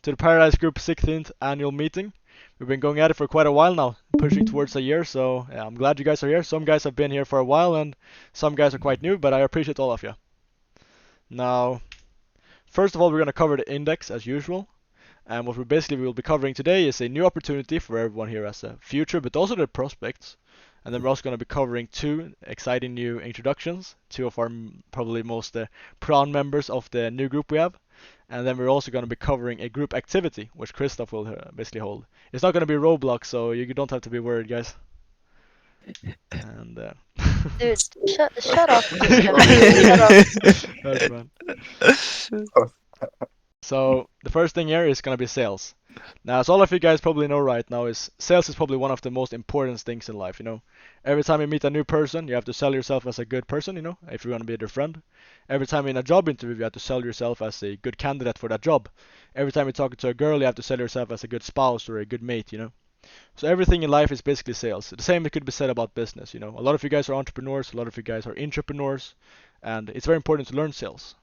to the Paradise Group 16th annual meeting. We've been going at it for quite a while now, pushing towards a year, so yeah, I'm glad you guys are here. Some guys have been here for a while and some guys are quite new, but I appreciate all of you. Now, first of all, we're going to cover the index as usual. And what we basically will be covering today is a new opportunity for everyone here as a future, but also the prospects. And then we're also going to be covering two exciting new introductions, two of our probably most proud members of the new group we have. And then we're also going to be covering a group activity, which Christoph will basically hold. It's not going to be Roblox, so you don't have to be worried, guys. And Dude, shut up, Christian. Please shut up. That's fine. So the first thing here is gonna be sales. Now, as all of you guys probably know right now, is sales is probably one of the most important things in life. Every time you meet a new person, you have to sell yourself as a good person. If you're gonna be their friend. Every time in a job interview, you have to sell yourself as a good candidate for that job. Every time you're talking to a girl, you have to sell yourself as a good spouse or a good mate. So everything in life is basically sales. The same could be said about business. A lot of you guys are entrepreneurs, a lot of you guys are intrapreneurs, and it's very important to learn sales.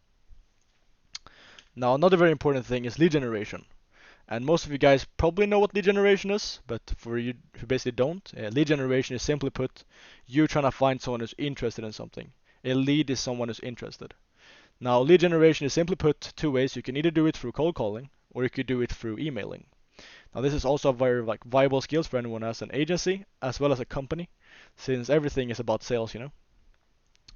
Now, another very important thing is lead generation. And most of you guys probably know what lead generation is, but for you who basically don't, lead generation is simply put you trying to find someone who's interested in something. A lead is someone who's interested. Now, lead generation is simply put two ways. You can either do it through cold calling or you could do it through emailing. Now, this is also a very viable skills for anyone as an agency as well as a company, since everything is about sales.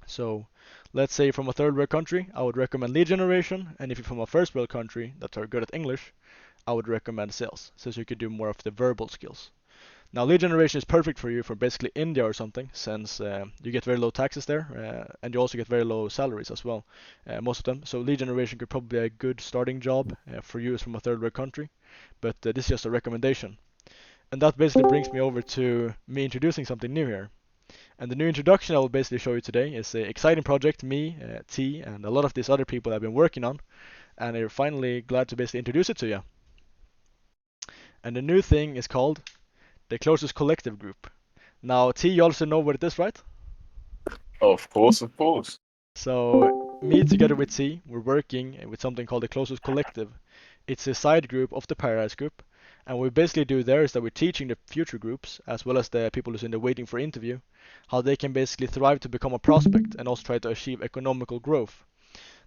So let's say from a third world country, I would recommend lead generation, and if you're from a first world country that are good at English, I would recommend sales, since you could do more of the verbal skills. Now, lead generation is perfect for you for basically India or something, since you get very low taxes there, and you also get very low salaries as well, most of them. So lead generation could probably be a good starting job for you as from a third world country, but this is just a recommendation. And that basically brings me over to me introducing something new here. And the new introduction I will basically show you today is an exciting project me, T, and a lot of these other people have been working on, and I'm finally glad to basically introduce it to you. And the new thing is called the Closest Collective Group. Now, T, you also know what it is, right? Of course, of course. So, me together with T, we're working with something called the Closest Collective. It's a side group of the Paradise Group, and what we basically do there is that we're teaching the future groups, as well as the people who's in the waiting for interview, how they can basically thrive to become a prospect and also try to achieve economical growth.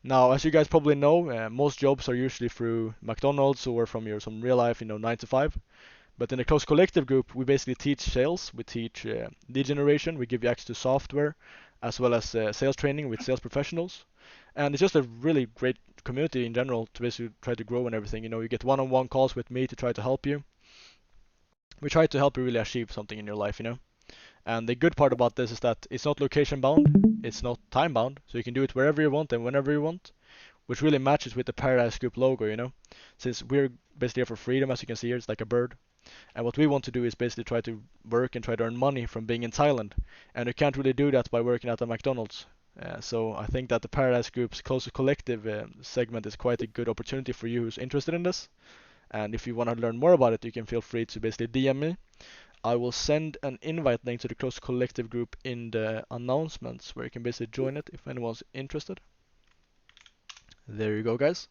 Now, as you guys probably know, most jobs are usually through McDonald's or from your some real life, 9 to 5. But in the close collective group, we basically teach sales, we teach lead generation, we give you access to software, as well as sales training with sales professionals. And it's just a really great community in general to basically try to grow and everything. You get one-on-one calls with me to try to help you. We try to help you really achieve something in your life. And the good part about this is that it's not location bound, it's not time bound, so you can do it wherever you want and whenever you want, which really matches with the Paradise Group logo. Since we're basically here for freedom, as you can see here, it's like a bird. And what we want to do is basically try to work and try to earn money from being in Thailand. And you can't really do that by working at a McDonald's. So I think that the Paradise Group's Closest Collective segment is quite a good opportunity for you who's interested in this. And if you want to learn more about it, you can feel free to basically DM me. I will send an invite link to the Closest Collective group in the announcements where you can basically join it if anyone's interested. There you go, guys.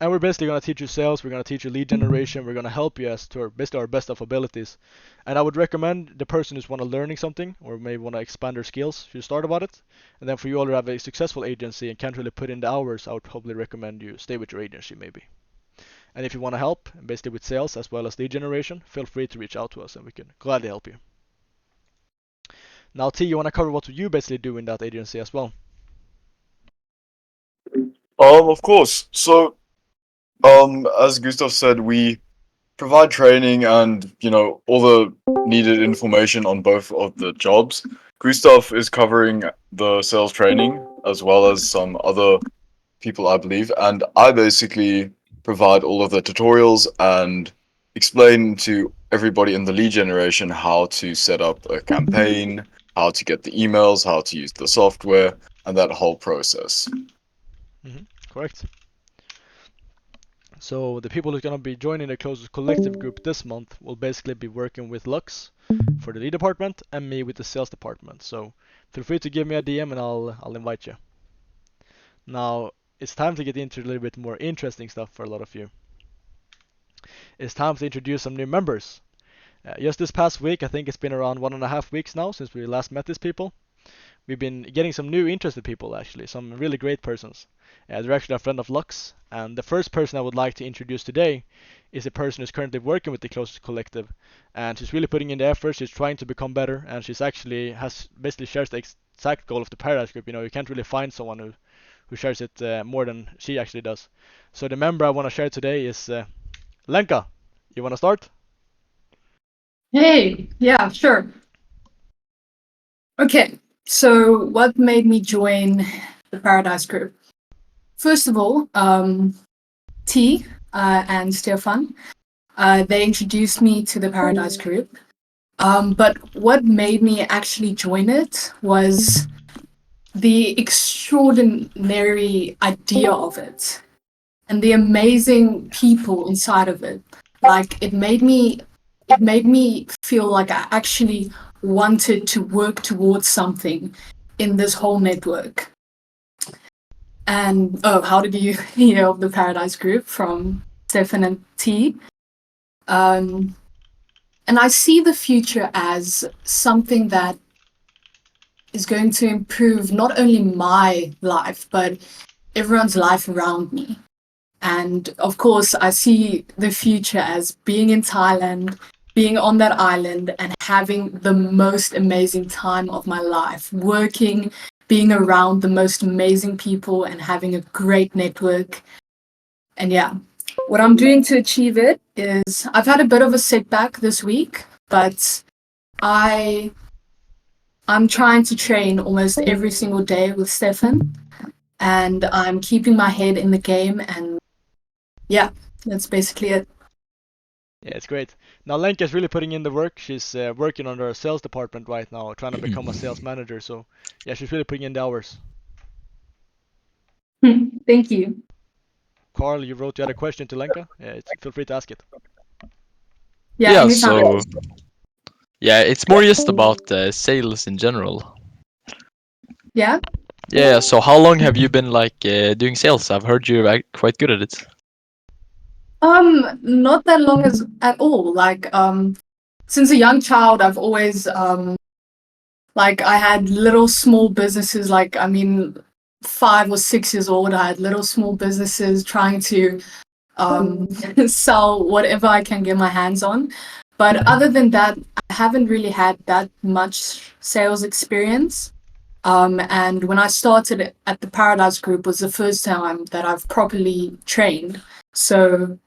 And we're basically going to teach you sales, we're going to teach you lead generation, we're going to help you as to basically our best of abilities. And I would recommend the person who's want to learning something or maybe want to expand their skills should start about it. And then for you all who have a successful agency and can't really put in the hours, I would probably recommend you stay with your agency maybe. And if you want to help, basically with sales as well as lead generation, feel free to reach out to us and we can gladly help you. Now T, you want to cover what you basically do in that agency as well? Of course. So, as Gustav said, we provide training and, all the needed information on both of the jobs. Gustav is covering the sales training as well as some other people, I believe, and I basically provide all of the tutorials and explain to everybody in the lead generation how to set up a campaign, how to get the emails, how to use the software, and that whole process. Correct. So the people who's going to be joining the closest collective group this month will basically be working with Lux for the lead department and me with the sales department. So feel free to give me a DM and I'll invite you. Now it's time to get into a little bit more interesting stuff for a lot of you. it's time to introduce some new members. Just this past week, I think it's been around 1.5 weeks now since we last met these people. We've been getting some new interested people actually, some really great persons. They're actually a friend of Lux, and the first person I would like to introduce today is a person who's currently working with the Closest Collective, and she's really putting in the effort. She's trying to become better, and she's actually has basically shares the exact goal of the Paradise Group. You know, you can't really find someone who shares it more than she actually does. So the member I want to share today is Lenka. You want to start? Hey, yeah, sure. Okay, so what made me join the Paradise Group? First of all, T and Stefan, they introduced me to the Paradise Group. But what made me actually join it was the extraordinary idea of it and the amazing people inside of it. Like it made me feel like I actually wanted to work towards something in this whole network. And how did you hear of the Paradise Group? From Stefan and T. And I see the future as something that is going to improve not only my life, but everyone's life around me. And of course, I see the future as being in Thailand, being on that island and having the most amazing time of my life, working, being around the most amazing people and having a great network. And yeah, what I'm doing to achieve it is I've had a bit of a setback this week, but I'm trying to train almost every single day with Stefan, and I'm keeping my head in the game, and yeah, that's basically it. Yeah, it's great. Now Lenka is really putting in the work. She's working on her sales department right now, trying to become a sales manager. So yeah, she's really putting in the hours. Thank you. Carl, you wrote you had a question to Lenka. Feel free to ask it. Yeah, anytime. So yeah, it's more just about sales in general. Yeah. Yeah, so how long have you been like doing sales? I've heard you're quite good at it. Not that long as at all. Like, since a young child, I've always like I had little small businesses. Like, I mean, 5 or 6 years old, I had little small businesses trying to sell whatever I can get my hands on. But other than that, I haven't really had that much sales experience. And when I started at the Paradise Group was the first time that I've properly trained. So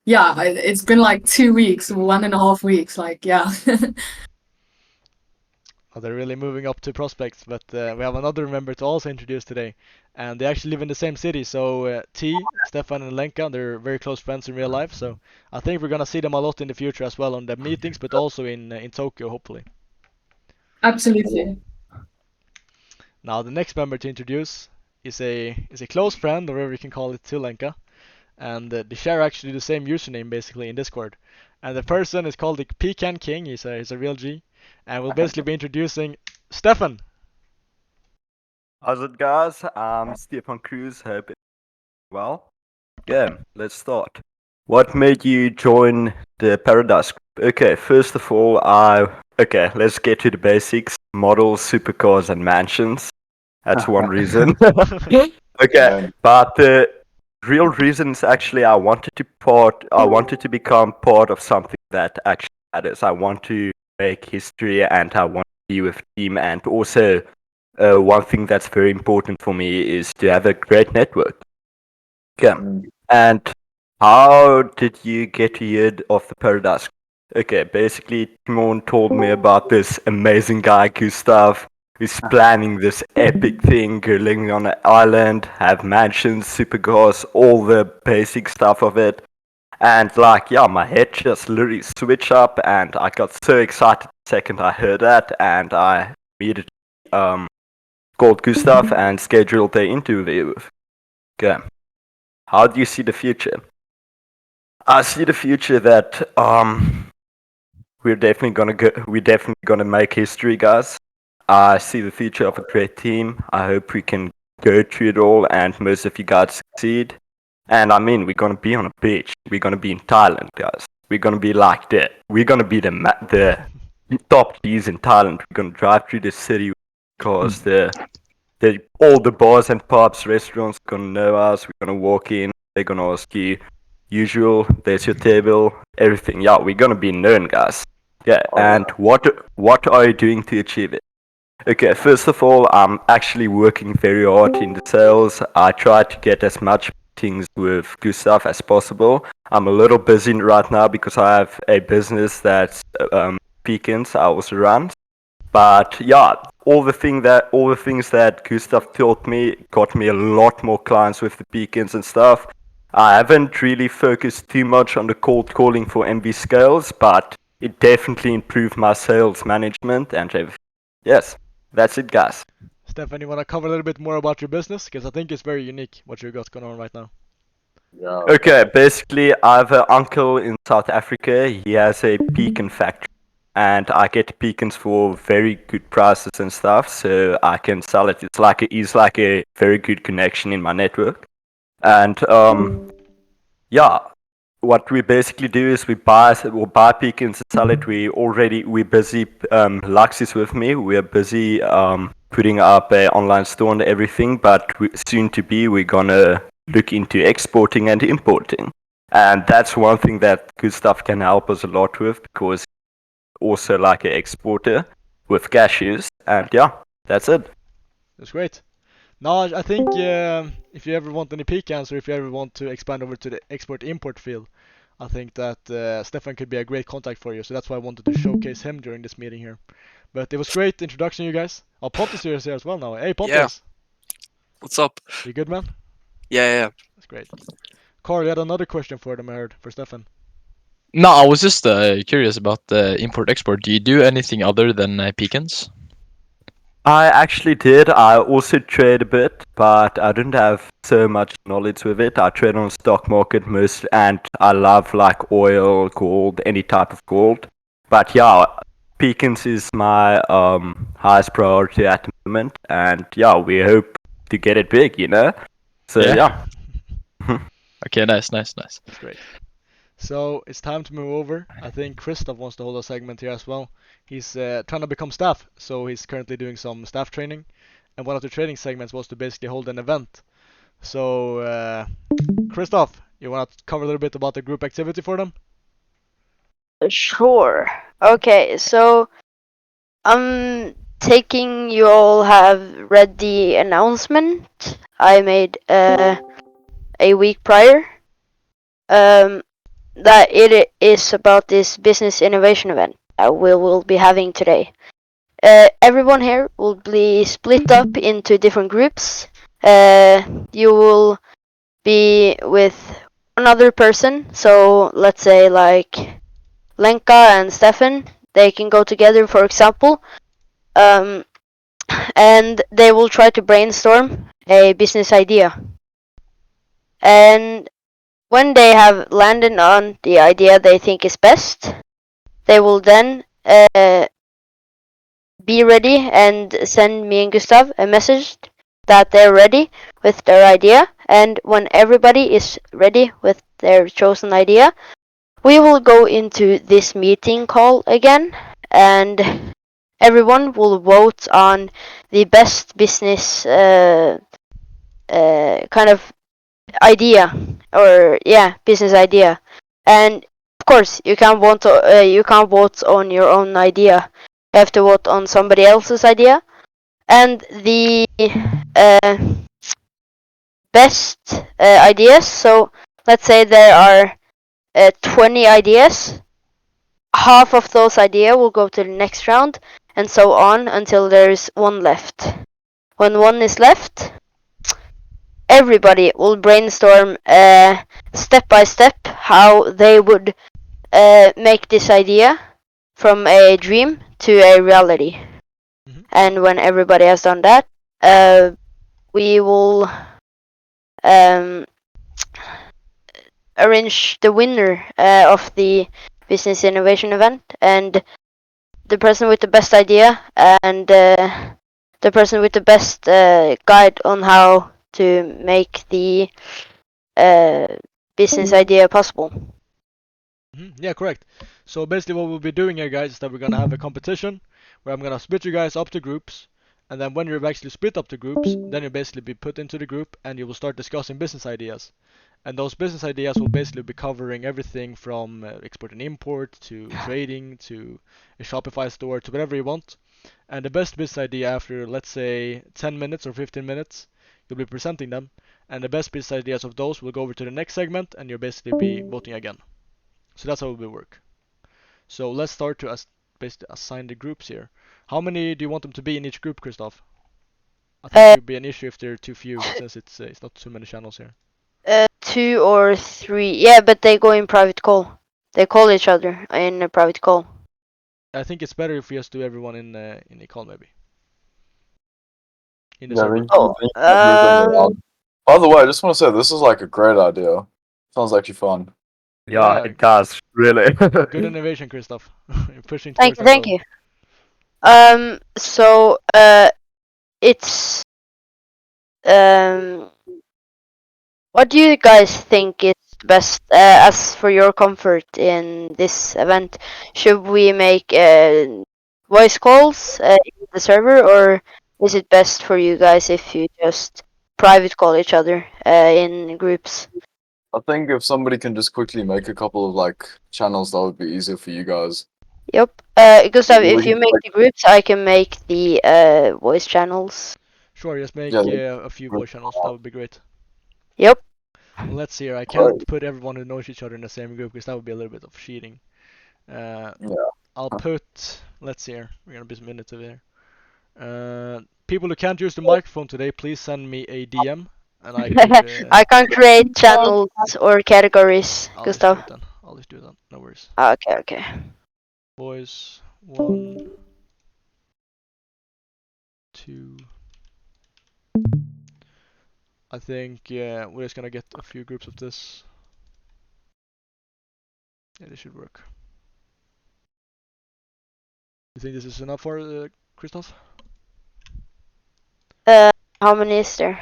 yeah, it's been like 2 weeks, 1.5 weeks, like, yeah. Oh, they're really moving up to prospects, but we have another member to also introduce today, and they actually live in the same city. So T, Stefan, and Lenka, they're very close friends in real life. So I think we're gonna see them a lot in the future as well on the meetings, but also in Tokyo, hopefully. Absolutely. Now the next member to introduce is a close friend, or whatever you can call it, to Lenka, and they share actually the same username basically in Discord. And the person is called the Pecan King. He's a real G, and we'll basically be introducing Stefan. How's it, guys? I'm Stefan Cruz. Hope it's well. Yeah, let's start. What made you join the Paradise Group? Okay, first of all, okay, let's get to the basics. Models, supercars, and mansions. That's one reason. Okay, but the real reason is actually I wanted to become part of something that actually matters. I want to make history, and I want to be with a team, and also one thing that's very important for me is to have a great network. Okay, and how did you get to hear of the Paradise? Okay, basically Timon told me about this amazing guy Gustav who's planning this epic thing, living on an island, have mansions, supercars, all the basic stuff of it. And like, yeah, my head just literally switched up, and I got so excited the second I heard that, and I immediately called Gustav and scheduled the interview. Okay, how do you see the future? I see the future that we're definitely gonna make history, guys. I see the future of a great team. I hope we can go through it all and most of you guys succeed. And I mean, we're gonna be on a beach. We're gonna be in Thailand, guys. we're gonna be like the top G's in Thailand. We're gonna drive through the city because all the bars and pubs, restaurants are gonna know us. We're gonna walk in, they're gonna ask you, usual, there's your table, everything. Yeah, we're gonna be known, guys. Yeah, and what are you doing to achieve it? Okay, first of all, I'm actually working very hard in the sales. I try to get as much things with Gustav as possible. I'm a little busy right now because I have a business that's Beacons I also run. But yeah, all the things that Gustav taught me got me a lot more clients with the Beacons and stuff. I haven't really focused too much on the cold calling for MV scales, but it definitely improved my sales management and everything. Yes, that's it, guys. Stefan, you want to cover a little bit more about your business? Because I think it's very unique what you got going on right now. Yeah. Okay, basically, I have an uncle in South Africa. He has a pecan factory, and I get pecans for very good prices and stuff, so I can sell it. It's like a very good connection in my network. And yeah, what we basically do is we'll buy pecans and sell it. We're busy. Lux is with me. We're busy putting up an online store and everything, but soon to be we're gonna look into exporting and importing. And that's one thing that Gustav can help us a lot with because also like an exporter with cashews. And yeah, that's it. That's great. Now, I think if you ever want any pecans or if you ever want to expand over to the export-import field, I think that Stefan could be a great contact for you. So that's why I wanted to showcase him during this meeting here. But it was great introduction, you guys. Oh, Pontus is here as well now. Hey, Pontus. What's up? You good, man? Yeah. That's great. Carl, you had another question for them, I heard, for Stefan. No, I was just curious about the import-export. Do you do anything other than pecans? I actually did. I also trade a bit, but I didn't have so much knowledge with it. I trade on stock market most, and I love like oil, gold, any type of gold. But yeah, pecans is my highest priority at the moment, and yeah, we hope to get it big, you know. So yeah. Okay, nice. That's great. So it's time to move over. I think Christoph wants to hold a segment here as well. He's trying to become staff, so he's currently doing some staff training. And one of the training segments was to basically hold an event. So, Christoph, you want to cover a little bit about the group activity for them? Sure. Okay, so I'm taking you all have read the announcement I made a week prior. That it is about this business innovation event that we will be having today. Everyone here will be split up into different groups. You will be with another person, so let's say like Lenka and Stefan, they can go together, for example, and they will try to brainstorm a business idea. And when they have landed on the idea they think is best, they will then be ready and send me and Gustav a message that they're ready with their idea. And when everybody is ready with their chosen idea, we will go into this meeting call again, and everyone will vote on the best business kind of idea, or business idea. And of course, you can't vote on your own idea. You have to vote on somebody else's idea. And the best ideas. So let's say there are 20 ideas. Half of those ideas will go to the next round, and so on until there's one left. When one is left, everybody will brainstorm step by step how they would make this idea from a dream to a reality. Mm-hmm. And when everybody has done that, we will arrange the winner of the business innovation event, and the person with the best idea and the person with the best guide on how to make the business idea possible. Yeah, correct. So basically what we'll be doing here, guys, is that we're gonna have a competition where I'm gonna split you guys up to groups, and then when you're actually split up to groups, then you'll basically be put into the group and you will start discussing business ideas. And those business ideas will basically be covering everything from export and import to trading to a Shopify store to whatever you want. And the best business idea after, let's say, 10 minutes or 15 minutes, you'll be presenting them. And the best business ideas of those will go over to the next segment and you'll basically be voting again. So that's how it will work. So let's start to basically assign the groups here. How many do you want them to be in each group, Christoph? I think it would be an issue if there are too few, since it's not too many channels here. 2 or 3. Yeah, but they go in private call. They call each other in a private call. I think it's better if we just do everyone in a call maybe. In the Yeah, server. Oh, By the way, I just want to say this is like a great idea. Sounds actually fun. Yeah, Yeah. it does, really. Good innovation, Christoph. You're pushing Thank towards you, our thank goal. you. So it's what do you guys think is best as for your comfort in this event? Should we make voice calls in the server, or is it best for you guys if you just private call each other in groups? I think if somebody can just quickly make a couple of like channels, that would be easier for you guys. Yep. Gustav, if you make the groups, I can make the voice channels. Sure, just make Yeah. a few voice channels. That would be great. Yep. Let's see here. I can't put everyone who knows each other in the same group because that would be a little bit of cheating. Yeah. I'll put. Let's see here. We're gonna be some minutes over here. People who can't use the microphone today, please send me a DM, and I could. I can't create channels or categories, I'll just do Gustav. it then. I'll just do that. No worries. Okay, okay. Voice 1, 2. I think we're just gonna get a few groups of this. Yeah, this should work. You think this is enough for Christoph? How many is there?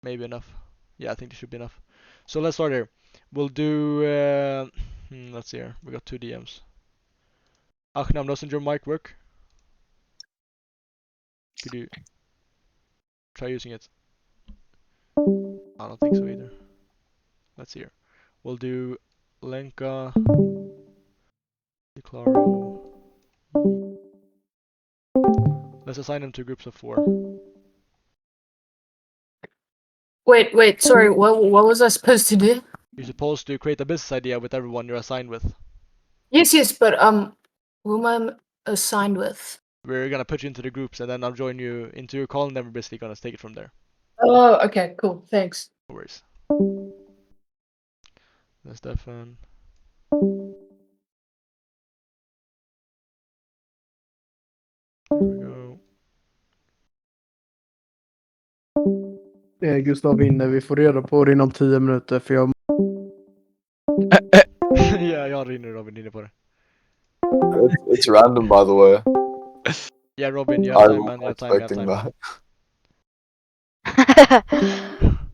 Maybe enough. Yeah, I think this should be enough. So let's start here. We'll do. Let's see here. We got 2 DMs. Achnam, doesn't your mic work? Could you try using it? I don't think so either. Let's see here. We'll do Lenka, Claro. Let's assign them to groups of 4. Wait, sorry, what was I supposed to do? You're supposed to create a business idea with everyone you're assigned with. Yes, but who am I assigned with? We're gonna put you into the groups and then I'll join you into your call and then we're basically gonna take it from there. Oh, okay, cool, thanks. No worries. That's Stefan. There we go. Gustav vinner, vi får reda på det inom 10 minuter för jag... Ja, jag rinner Robin, rinner på det. It's random, by the way. Yeah, Robin, you have I time, was man. You have time, you have expecting time. that.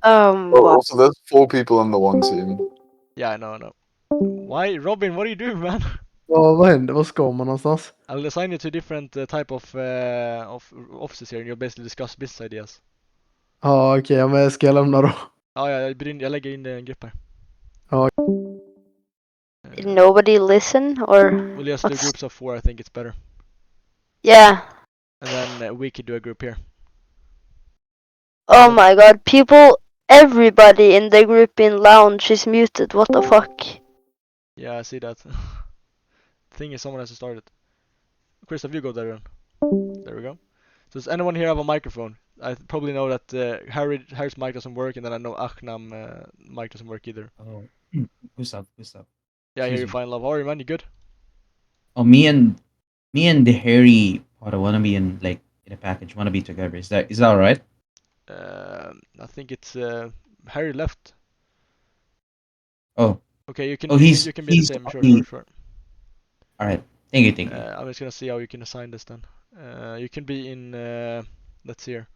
Wow. Also, there's 4 people in the one team. Yeah, I know. Why, Robin? What are you doing, man? Ja, vad händer? Vad ska man någonstans? I'll assign you to different type of offices here, and you'll basically discuss business ideas. Ja, okej, men ska jag lämna då? Ja, jag lägger in det i en grupp här. Ja. Did nobody listen, or We'll just do groups of 4. I think it's better. yeah? And then we could do a group here. Oh my god, everybody in the group in lounge is muted. What the fuck? Yeah, I see that. Thing is, someone has to start it. Christoph, you go there then. There we go. So does anyone here have a microphone? I probably know that Harry's mic doesn't work, and then I know Achnam mic doesn't work either. Oh, Gustav. Yeah, I hear you Excuse me. fine, love. How are you, man? You good? Oh, me and the Harry Potter wanna be in a package. Wanna be together. Is that all right? I think it's Harry left. Oh, Okay, you can Oh, you can be the he's same. Sure. all right. Thank you. I'm just gonna see how you can assign this then. You can be in. Let's see here.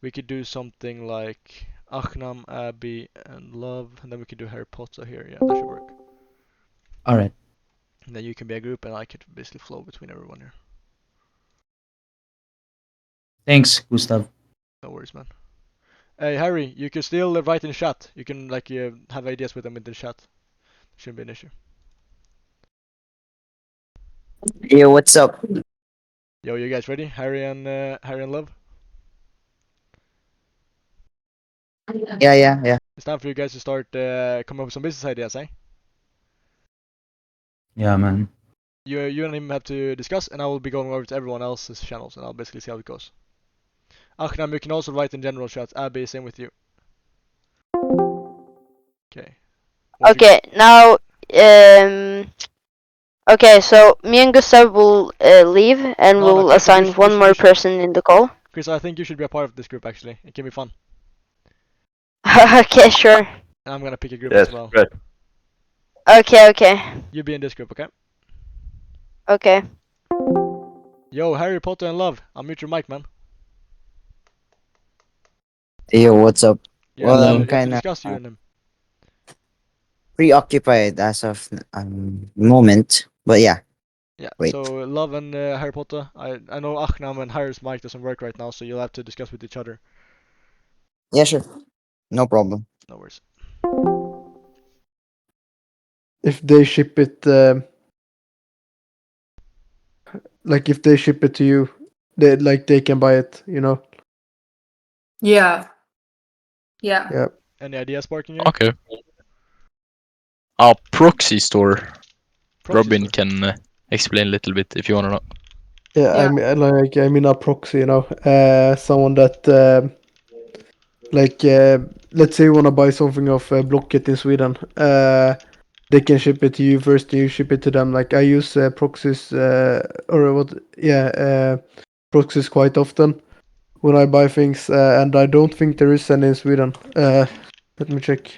We could do something like Achnam, Abby, and Love, and then we could do Harry Potter here. Yeah, that should work. All right. And then you can be a group, and I could basically flow between everyone here. Thanks, Gustav. No worries, man. Hey, Harry, you can still write in chat. You can like have ideas with them in the chat. Shouldn't be an issue. Yo, what's up? Yo, you guys ready? Harry and Love. Yeah. It's time for you guys to start coming up with some business ideas, eh? Yeah, man. You and him have to discuss, and I will be going over to everyone else's channels, and I'll basically see how it goes. Akhnam, you can also write in general chats. Abby, same with you. Okay. Okay, now, okay, so me and Gustav will leave, and No, we'll Chris, assign one more person in the call. Chris, I think you should be a part of this group, actually. It can be fun. Okay, sure. And I'm gonna pick a group Yes, as well. great. Okay. You be in this group, okay? Okay. Yo, Harry Potter and Love, unmute your mic, man. Yo, what's up? Yeah, Well, you I'm have to kinda, discuss you and him. Preoccupied as of moment, but yeah. Yeah, Wait. so Love and Harry Potter, I know Akhnam and Harry's mic doesn't work right now, so you'll have to discuss with each other. Yeah, sure. No problem. No worries. If they ship it, like if they ship it to you, they can buy it. You know. Yeah. Yeah. Any ideas, Sparking? Okay. Proxy store. Robin Store. can explain a little bit if you want to know. Yeah, Yeah. I mean a proxy, you know, someone that, let's say you want to buy something off Blocket in Sweden, they can ship it to you first, and you ship it to them. Like I use proxies, proxies quite often when I buy things, and I don't think there is any in Sweden. Let me check.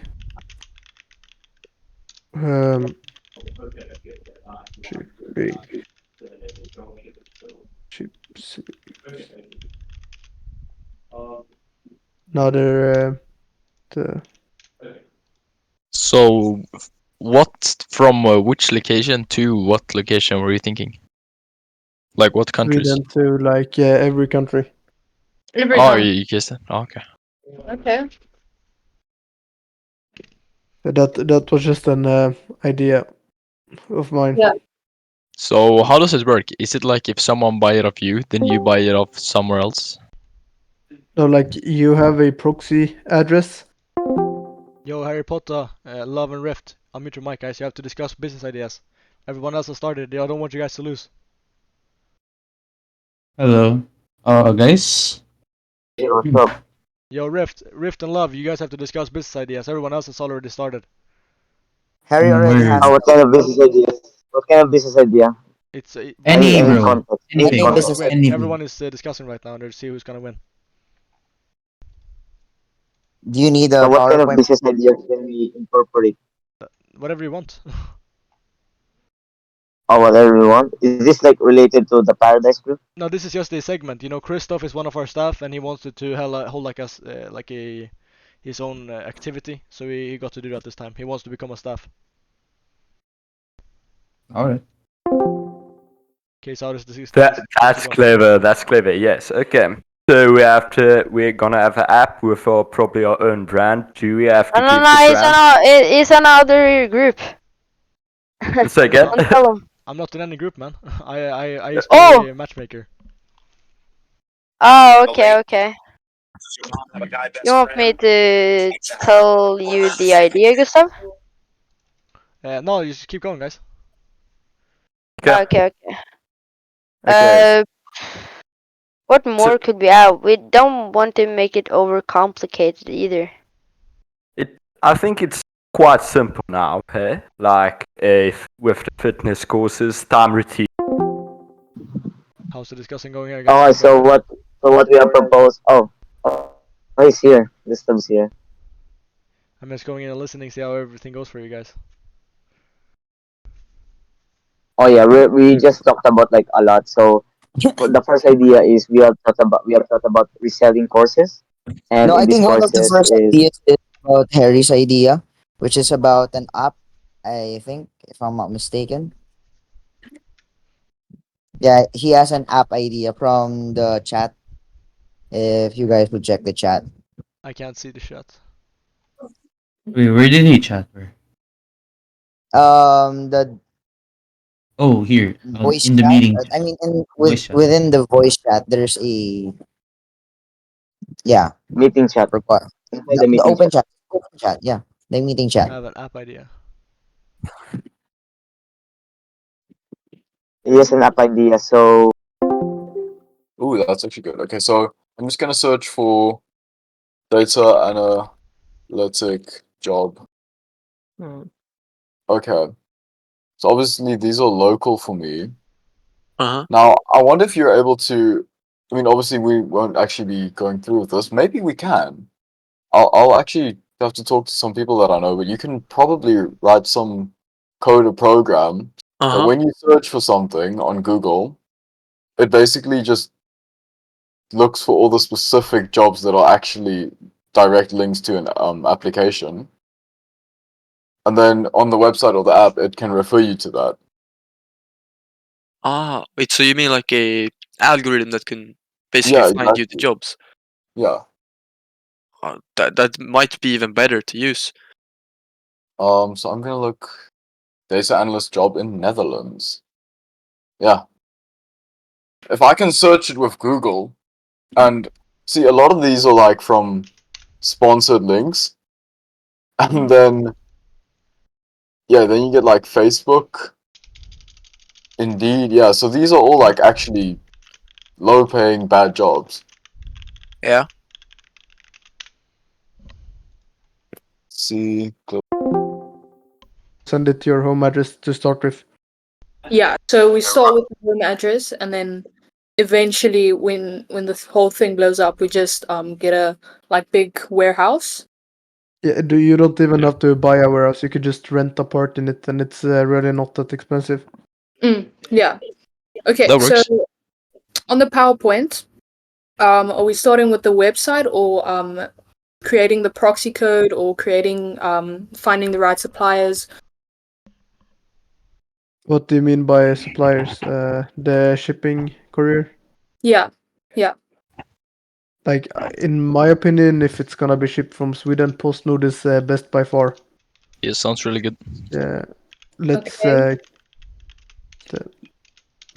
Ships. No, they're So, what from which location to what location were you thinking? Like what countries? Sweden to like every country. Oh, you guessed it. Oh, okay. Okay. That was just an idea of mine. Yeah. So how does it work? Is it like if someone buy it off you, then you buy it off somewhere else? So like you have a proxy address. Yo, Harry Potter, Love and Rift, unmute your mic, guys. You have to discuss business ideas. Everyone else has started. I don't want you guys to lose. Hello. Guys. Hey, what's up? Yo, Rift and Love, you guys have to discuss business ideas. Everyone else has already started. Harry already Word. has. What kind of business idea? What kind of business idea? It's Any, Any bro. context? Anything. Any business. business Wait, Anything. everyone is discussing right now to see who's gonna win. Do you need a so what kind of business ideas can we incorporate? Whatever you want. Or whatever we want. Is this like related to the Paradise Group? No, this is just a segment. You know, Christoph is one of our staff, and he wanted to hold like us his own activity. So he got to do that this time. He wants to become a staff. All right. Okay, so how does this? That's clever. That's clever. Yes. Okay. So we're gonna have an app with probably our own brand. Do we have to No, keep no, the it's brand? it's another group. Say again? Don't tell 'em. I'm not in any group, man. I used to Oh! be a matchmaker. Oh, okay. You want me to tell you the idea, Gustav? No, you just keep going, guys. Okay. Okay. What more could we add? We don't want to make it overcomplicated either. I think it's quite simple now, hey? Like with the fitness courses, time routine. How's the discussion going here, guys? Oh, so what we have proposed? Oh, he's here. Gustav's here. I'm just going in and listening, see how everything goes for you guys. Oh yeah, we just talked about like a lot. So the first idea is we have thought about reselling courses, and No, in I these think one of the courses first ideas is about Harry's idea, which is about an app. I think, if I'm not mistaken. Yeah, he has an app idea from the chat. If you guys would check the chat. I can't see the chat. Wait, where did he chat? Where? The Oh, here. voice In the chat. meeting. I mean, Voice chat. within the voice chat, there's a Meeting chat. require Inside the the meeting open chat. chat. Open chat. Yeah, the meeting I chat. have an app idea. He has an app idea, so Ooh, that's actually good. Okay, so I'm just gonna search for data analytic job. Okay. So obviously these are local for me. Uh-huh. Now, I wonder if you're able to. I mean, obviously we won't actually be going through with this. Maybe we can. I'll actually have to talk to some people that I know, but you can probably write some code or program that Uh-huh. when you search for something on Google, it basically just looks for all the specific jobs that are actually direct links to an application. And then on the website or the app, it can refer you to that. Ah, wait, so you mean like a algorithm that can basically Yeah, find you the exactly. jobs? Yeah. That might be even better to use. So I'm gonna look data analyst job in Netherlands. Yeah. If I can search it with Google, and see, a lot of these are like from sponsored links, and then then you get like Facebook, Indeed. Yeah, so these are all like actually low-paying bad jobs. Yeah. See, Send it to your home address to start with. Yeah, so we start with the home address, and then eventually, when the whole thing blows up, we just get a like big warehouse. Yeah, you don't even have to buy a warehouse. You could just rent a part in it, and it's really not that expensive. Yeah. Okay. That So works. on the PowerPoint, are we starting with the website, or creating the proxy code, or creating finding the right suppliers? What do you mean by suppliers? The shipping courier? Yeah. Yeah. Like, in my opinion, if it's gonna be shipped from Sweden, PostNord is best by far. Yeah, sounds really good. Yeah, let's. Okay.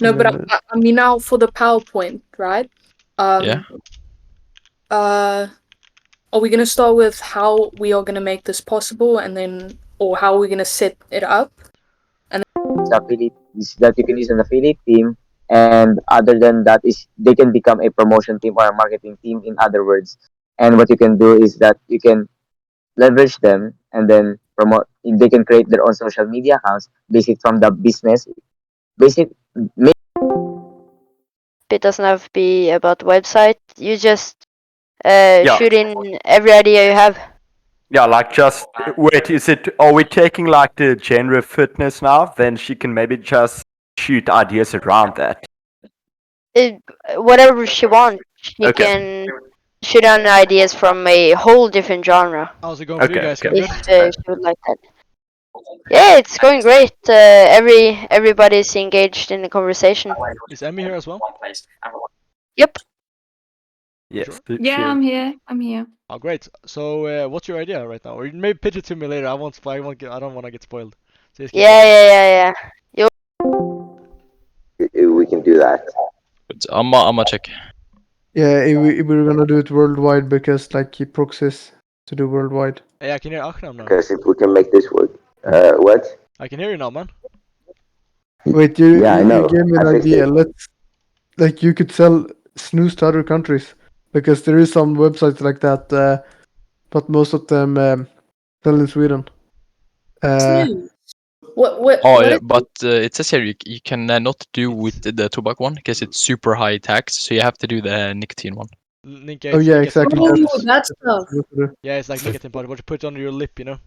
No, but minute. I mean now for the PowerPoint, right? Yeah. Are we gonna start with how we are gonna make this possible, and then, or how are we gonna set it up? affiliate is that you can use an affiliate team, and other than that is they can become a promotion team or a marketing team, in other words. And what you can do is that you can leverage them and then promote. They can create their own social media accounts, basic from the business, basic. It doesn't have to be about the website. You just Yeah. shoot in every idea you have. Yeah, like just wait. Are we taking like the genre fitness now? Then she can maybe just shoot ideas around that. Whatever she wants, she Okay. can shoot on ideas from a whole different genre. How's it going for you Okay, guys? okay. Going If good? she would like that. Yeah, it's going great. Everybody's engaged in the conversation. Is Emmy here as well? Yep. Yes. Sure. Yeah, I'm here. I'm here. Oh, great. So, what's your idea right now? Or maybe pitch it to me later. I won't. I don't want to get spoiled. So just keep Yeah, going. yeah. We can do that. But I'ma check. Yeah, we're gonna do it worldwide because like he proxies to do worldwide. Hey, I can hear Akram now. Because if we can make this work, what? I can hear you now, man. Wait, Yeah, I you know. gave me an I fixed idea. it. Let's like you could sell snooze to other countries because there is some websites like that, but most of them sell in Sweden. What? Oh what yeah, is- but it says here you can not do with the tobacco one because it's super high tax, so you have to do the nicotine one. Oh yeah, exactly. Oh, that stuff. Yeah, it's like nicotine powder, but you put it under your lip, you know.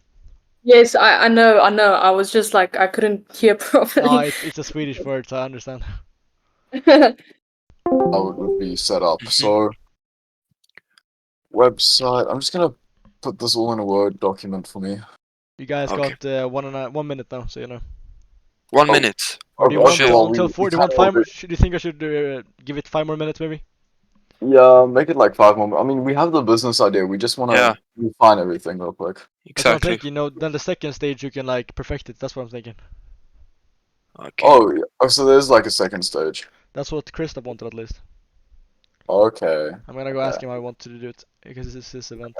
Yes, I know. I was just like I couldn't hear properly. No, it's a Swedish word, so I understand. how it would be set up. So, website. I'm just gonna put this all in a Word document for me. You guys Okay. got 1 minute now, so you know. 1 Oh. minute. Or do you Okay, want shit. well, until we 4? Do you want can't 5 more? order- Do you think I should give it 5 more minutes, maybe? Yeah, make it like 5 more. I mean, we have the business idea. We just want to Yeah. refine everything real quick. That's what I'm Exactly. thinking. You know, then the second stage you can like perfect it. That's what I'm thinking. Okay. Oh, yeah. Oh, so there's like a second stage. That's what Krista wanted at least. Okay. I'm gonna go ask him how I want to do it because this is his event.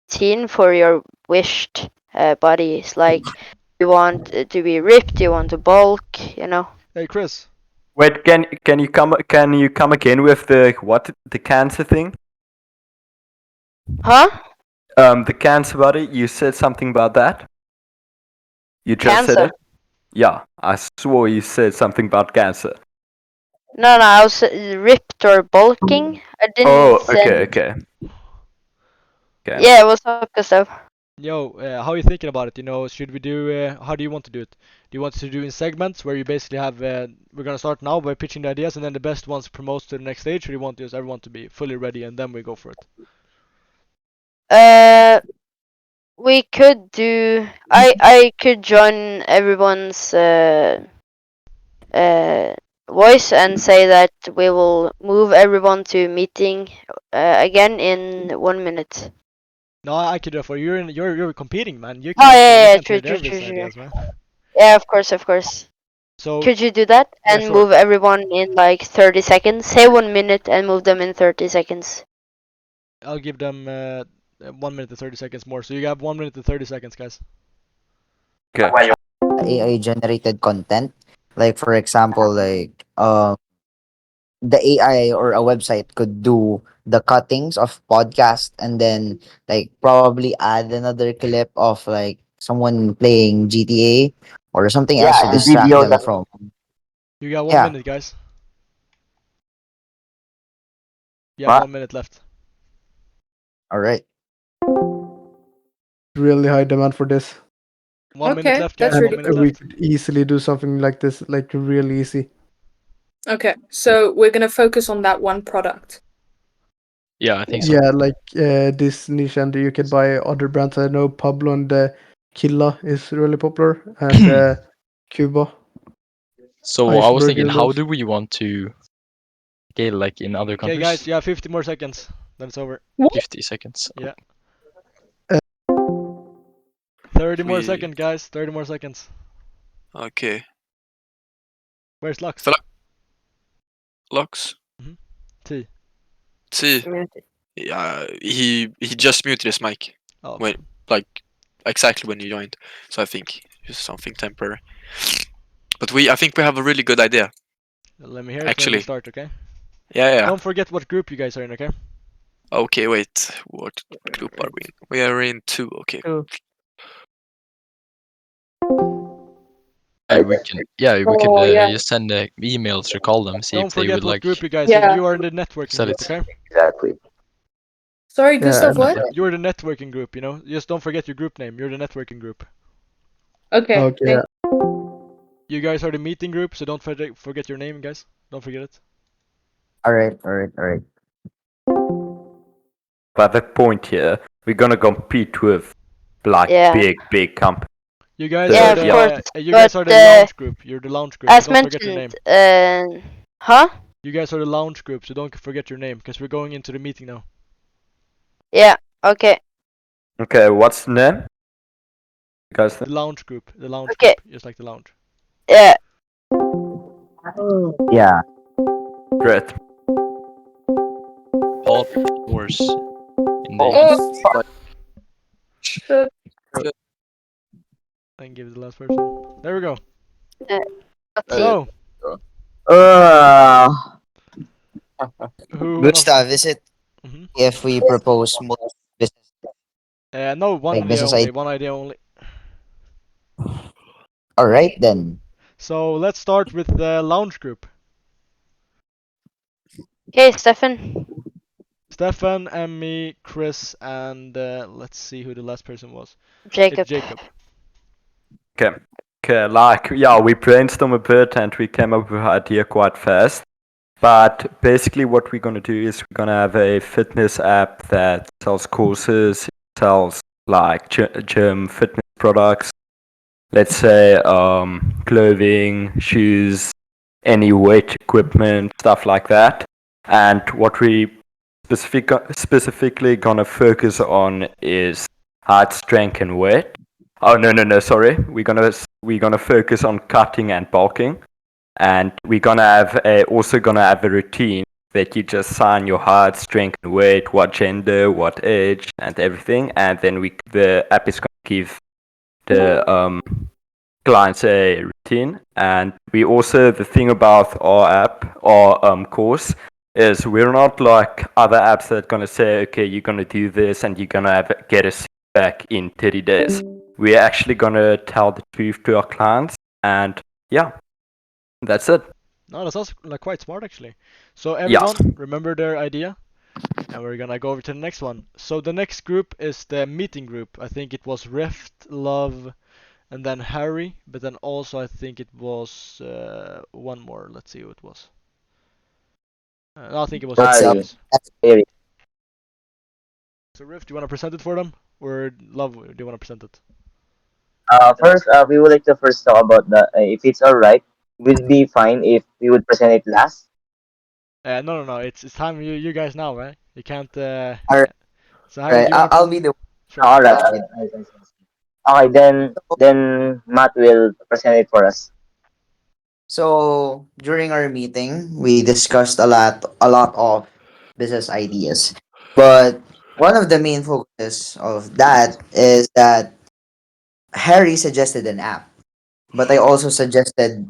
Teen for your wished bodies. Like, you want to be ripped, you want to bulk, you know. Hey Chris, Wait, can you come again with the cancer thing? Huh? The cancer body. You said something about that. You just said Cancer? it. Yeah, I swore you said something about cancer. No, I was ripped or bulking. I didn't Oh, say. okay. Yeah, what's up, Gustav? yo, how are you thinking about it? You know, should we do? How do you want to do it? Do you want to do in segments where you basically have? We're gonna start now by pitching the ideas, and then the best ones promote to the next stage. Or do you want just everyone to be fully ready, and then we go for it? We could do. I could join everyone's voice and say that we will move everyone to meeting again in 1 minute. No, I could do it for you. You're competing, man. You Oh can't. yeah, you can't true, do true, everybody's true, ideas, true. man. Yeah, of course. So Could you do that yeah, and sure. move everyone in like 30 seconds? Say 1 minute and move them in 30 seconds. I'll give them 1 minute and 30 seconds more. So you have 1 minute and 30 seconds, guys. Okay. AI generated content. Like for example, like the AI or a website could do the cuttings of podcast and then like probably add another clip of like someone playing GTA or something else to Yeah, distract video them that from. You got 1 Yeah. minute, guys. You have What? 1 minute left. All right. Really high demand for this. 1 minute Okay, left, that's guys. And 1 minute we left. could easily do something like this, like really easy. Okay, so we're gonna focus on that one product. Yeah, I think so. Yeah, like this niche, and you can buy other brands. I know Pablo and Killa is really popular, and Cuba. So I was Iceberg thinking, how dildos. do we want to scale like in other Okay, countries? guys, you have 50 more seconds. Then it's over. 50 seconds. Yeah. 30 more We- seconds, guys. 30 more seconds. Okay. Where's Lux? Fela- Lux? T. T. Yeah, he just muted his mic. Oh, Wait, like exactly when you joined. So I think it's something temporary. But I think we have a really good idea. let me hear it when Actually. we start, okay? Yeah. Don't forget what group you guys are in, okay? Okay, wait. What group are we in? We are in 2. Okay. We could Oh, yeah. just send emails or call them, see Don't if they forget would what like group you guys are in. Yeah. You are in the networking sell group, it. okay? exactly. Sorry, Yeah, Gustav, what? You're the networking group, you know? Just don't forget your group name. You're the networking group. Okay. Okay. thank- You guys are the meeting group, so don't forget your name, guys. Don't forget it. All right. But the point here, we're gonna compete with like Yeah. big companies. You guys Yeah, are of the course, you guys are the but, lounge group. You're the lounge group. As So don't forget your name. mentioned, huh? You guys are the lounge group, so don't forget your name, because we're going into the meeting now. Yeah, okay. Okay, what's the name? You guys The think? lounge group. The lounge Okay. group. Just like the lounge. Yeah. Yeah. Great. Hot wars in the Oh, And give it the last person. There we go. T. So, Uh, who? Gustav, is it Mhm. if we propose multiple business? No, one Like idea business only. idea. One idea only. All right then. So let's start with the lounge group. Okay, Stefan. Stefan, Emmy, Chris, and let's see who the last person was. Jacob. Jacob. Okay, like we brainstormed a bit and we came up with an idea quite fast. But basically what we're gonna do is we're gonna have a fitness app that sells courses, sells like gym fitness products. Let's say clothing, shoes, any weight equipment, stuff like that. And what we specifically gonna focus on is height, strength, and weight. Oh no, sorry. We're gonna focus on cutting and bulking, and we're gonna have also gonna have a routine that you just sign your height, strength, and weight, what gender, what age, and everything, and then the app is gonna give the clients a routine. And we also, the thing about our app, our course, is we're not like other apps that are gonna say, okay, you're gonna do this and you're gonna get a back in 30 days. We're actually gonna tell the truth to our clients, and yeah, that's it. No, that sounds like quite smart actually. So Yeah. everyone, remember their idea, and we're gonna go over to the next one. So the next group is the meeting group. I think it was Rift, Love, and then Harry, but then also I think it was one more. Let's see who it was. No, I think it was That's Rift. Harry. Yes. That's very. So Rift, do you wanna present it for them, or Love, do you wanna present it? First, we would like to first talk about the. If it's all right, would be fine if we would present it last. No. It's time you guys now, right? You can't. Alright. So Harry, Right, do you wanna I'll be the Sure. All right. Okay, then Matt will present it for us. So during our meeting, we discussed a lot of business ideas. But one of the main focuses of that is that Harry suggested an app, but I also suggested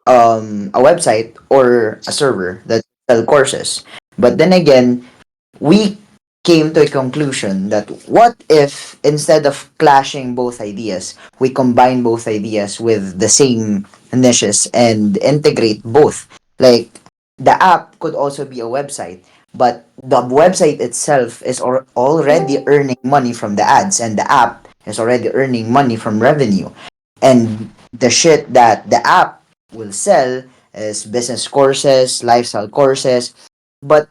a website or a server that sell courses. But then again, we came to a conclusion that what if instead of clashing both ideas, we combine both ideas with the same niches and integrate both. Like the app could also be a website, but the website itself is already earning money from the ads, and the app is already earning money from revenue. And the shit that the app will sell is business courses, lifestyle courses, but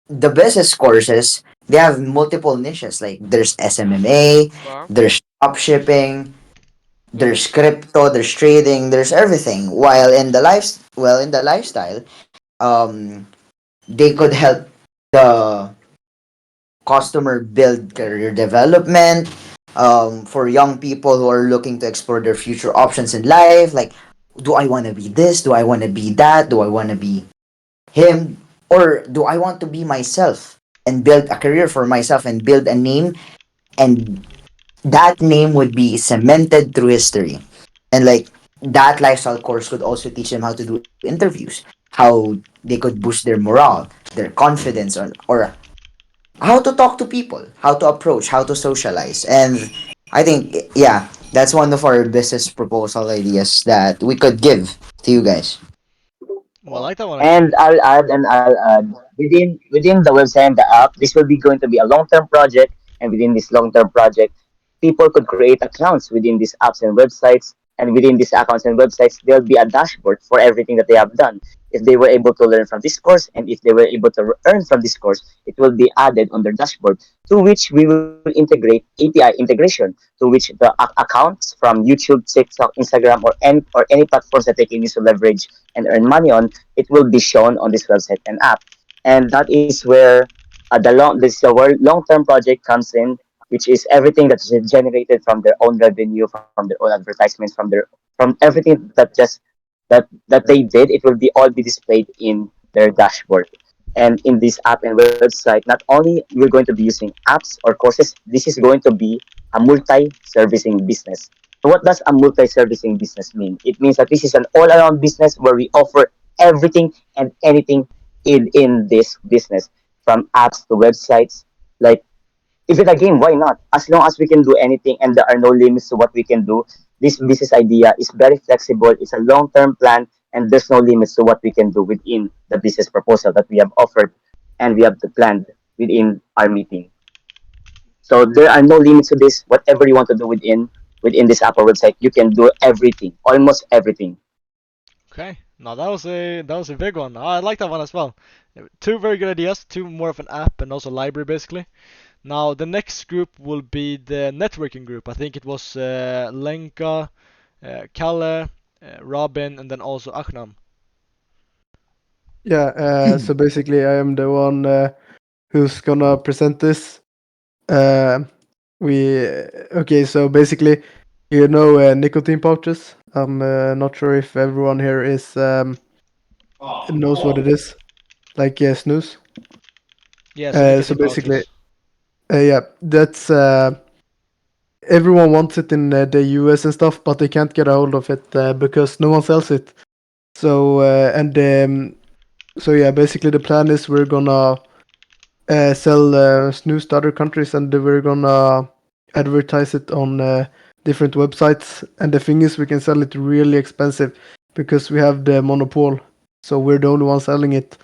the business courses, they have multiple niches. Like there's SMMA, there's drop shipping, there's crypto, there's trading, there's everything. While in the lifestyle, um, they could help the customer build career development. For young people who are looking to explore their future options in life, like, do I want to be this? Do I want to be that? Do I want to be him, or do I want to be myself and build a career for myself and build a name, and that name would be cemented through history. And like that lifestyle course could also teach them how to do interviews, how they could boost their morale, their confidence, or how to talk to people, how to approach, how to socialize. And I think, yeah, that's one of our business proposal ideas that we could give to you guys. Well, I like that one And actually. I'll add within the website and the app, this will be going to be a long term project, and within this long term project, people could create accounts within these apps and websites. And within these accounts and websites, there'll be a dashboard for everything that they have done. If they were able to learn from this course, and if they were able to earn from this course, it will be added on their dashboard, to which we will integrate API integration, to which the accounts from YouTube, TikTok, Instagram, or any platforms that they can use to leverage and earn money on, it will be shown on this website and app. And that is where where long-term project comes in, which is everything that is generated from their own revenue, from their own advertisements, from everything that they did. It will be all be displayed in their dashboard. And in this app and website, not only you're going to be using apps or courses, this is going to be a multi-servicing business. So what does a multi-servicing business mean? It means that this is an all-around business where we offer everything and anything in this business, from apps to websites. Like, if it's a game, why not? As long as we can do anything and there are no limits to what we can do, this business idea is very flexible. It's a long-term plan, and there's no limits to what we can do within the business proposal that we have offered and we have planned within our meeting. So there are no limits to this. Whatever you want to do within this app or website, you can do everything, almost everything. Okay. Now that was a big one. I like that one as well. Two very good ideas. Two more of an app and also library basically. Now the next group will be the networking group. I think it was Lenka, Kalle, Robin, and then also Akhnam. Yeah, so basically, I am the one who's gonna present this. Okay, so basically, nicotine pouches. I'm not sure if everyone here is knows what it is, like snus. Yeah, so nicotine Basically, pouches. yeah, that's everyone wants it in the US and stuff, but they can't get a hold of it because no one sells it. So yeah, basically the plan is we're gonna sell snus to other countries, and we're gonna advertise it on different websites. And the thing is, we can sell it really expensive because we have the monopole. So we're the only ones selling it,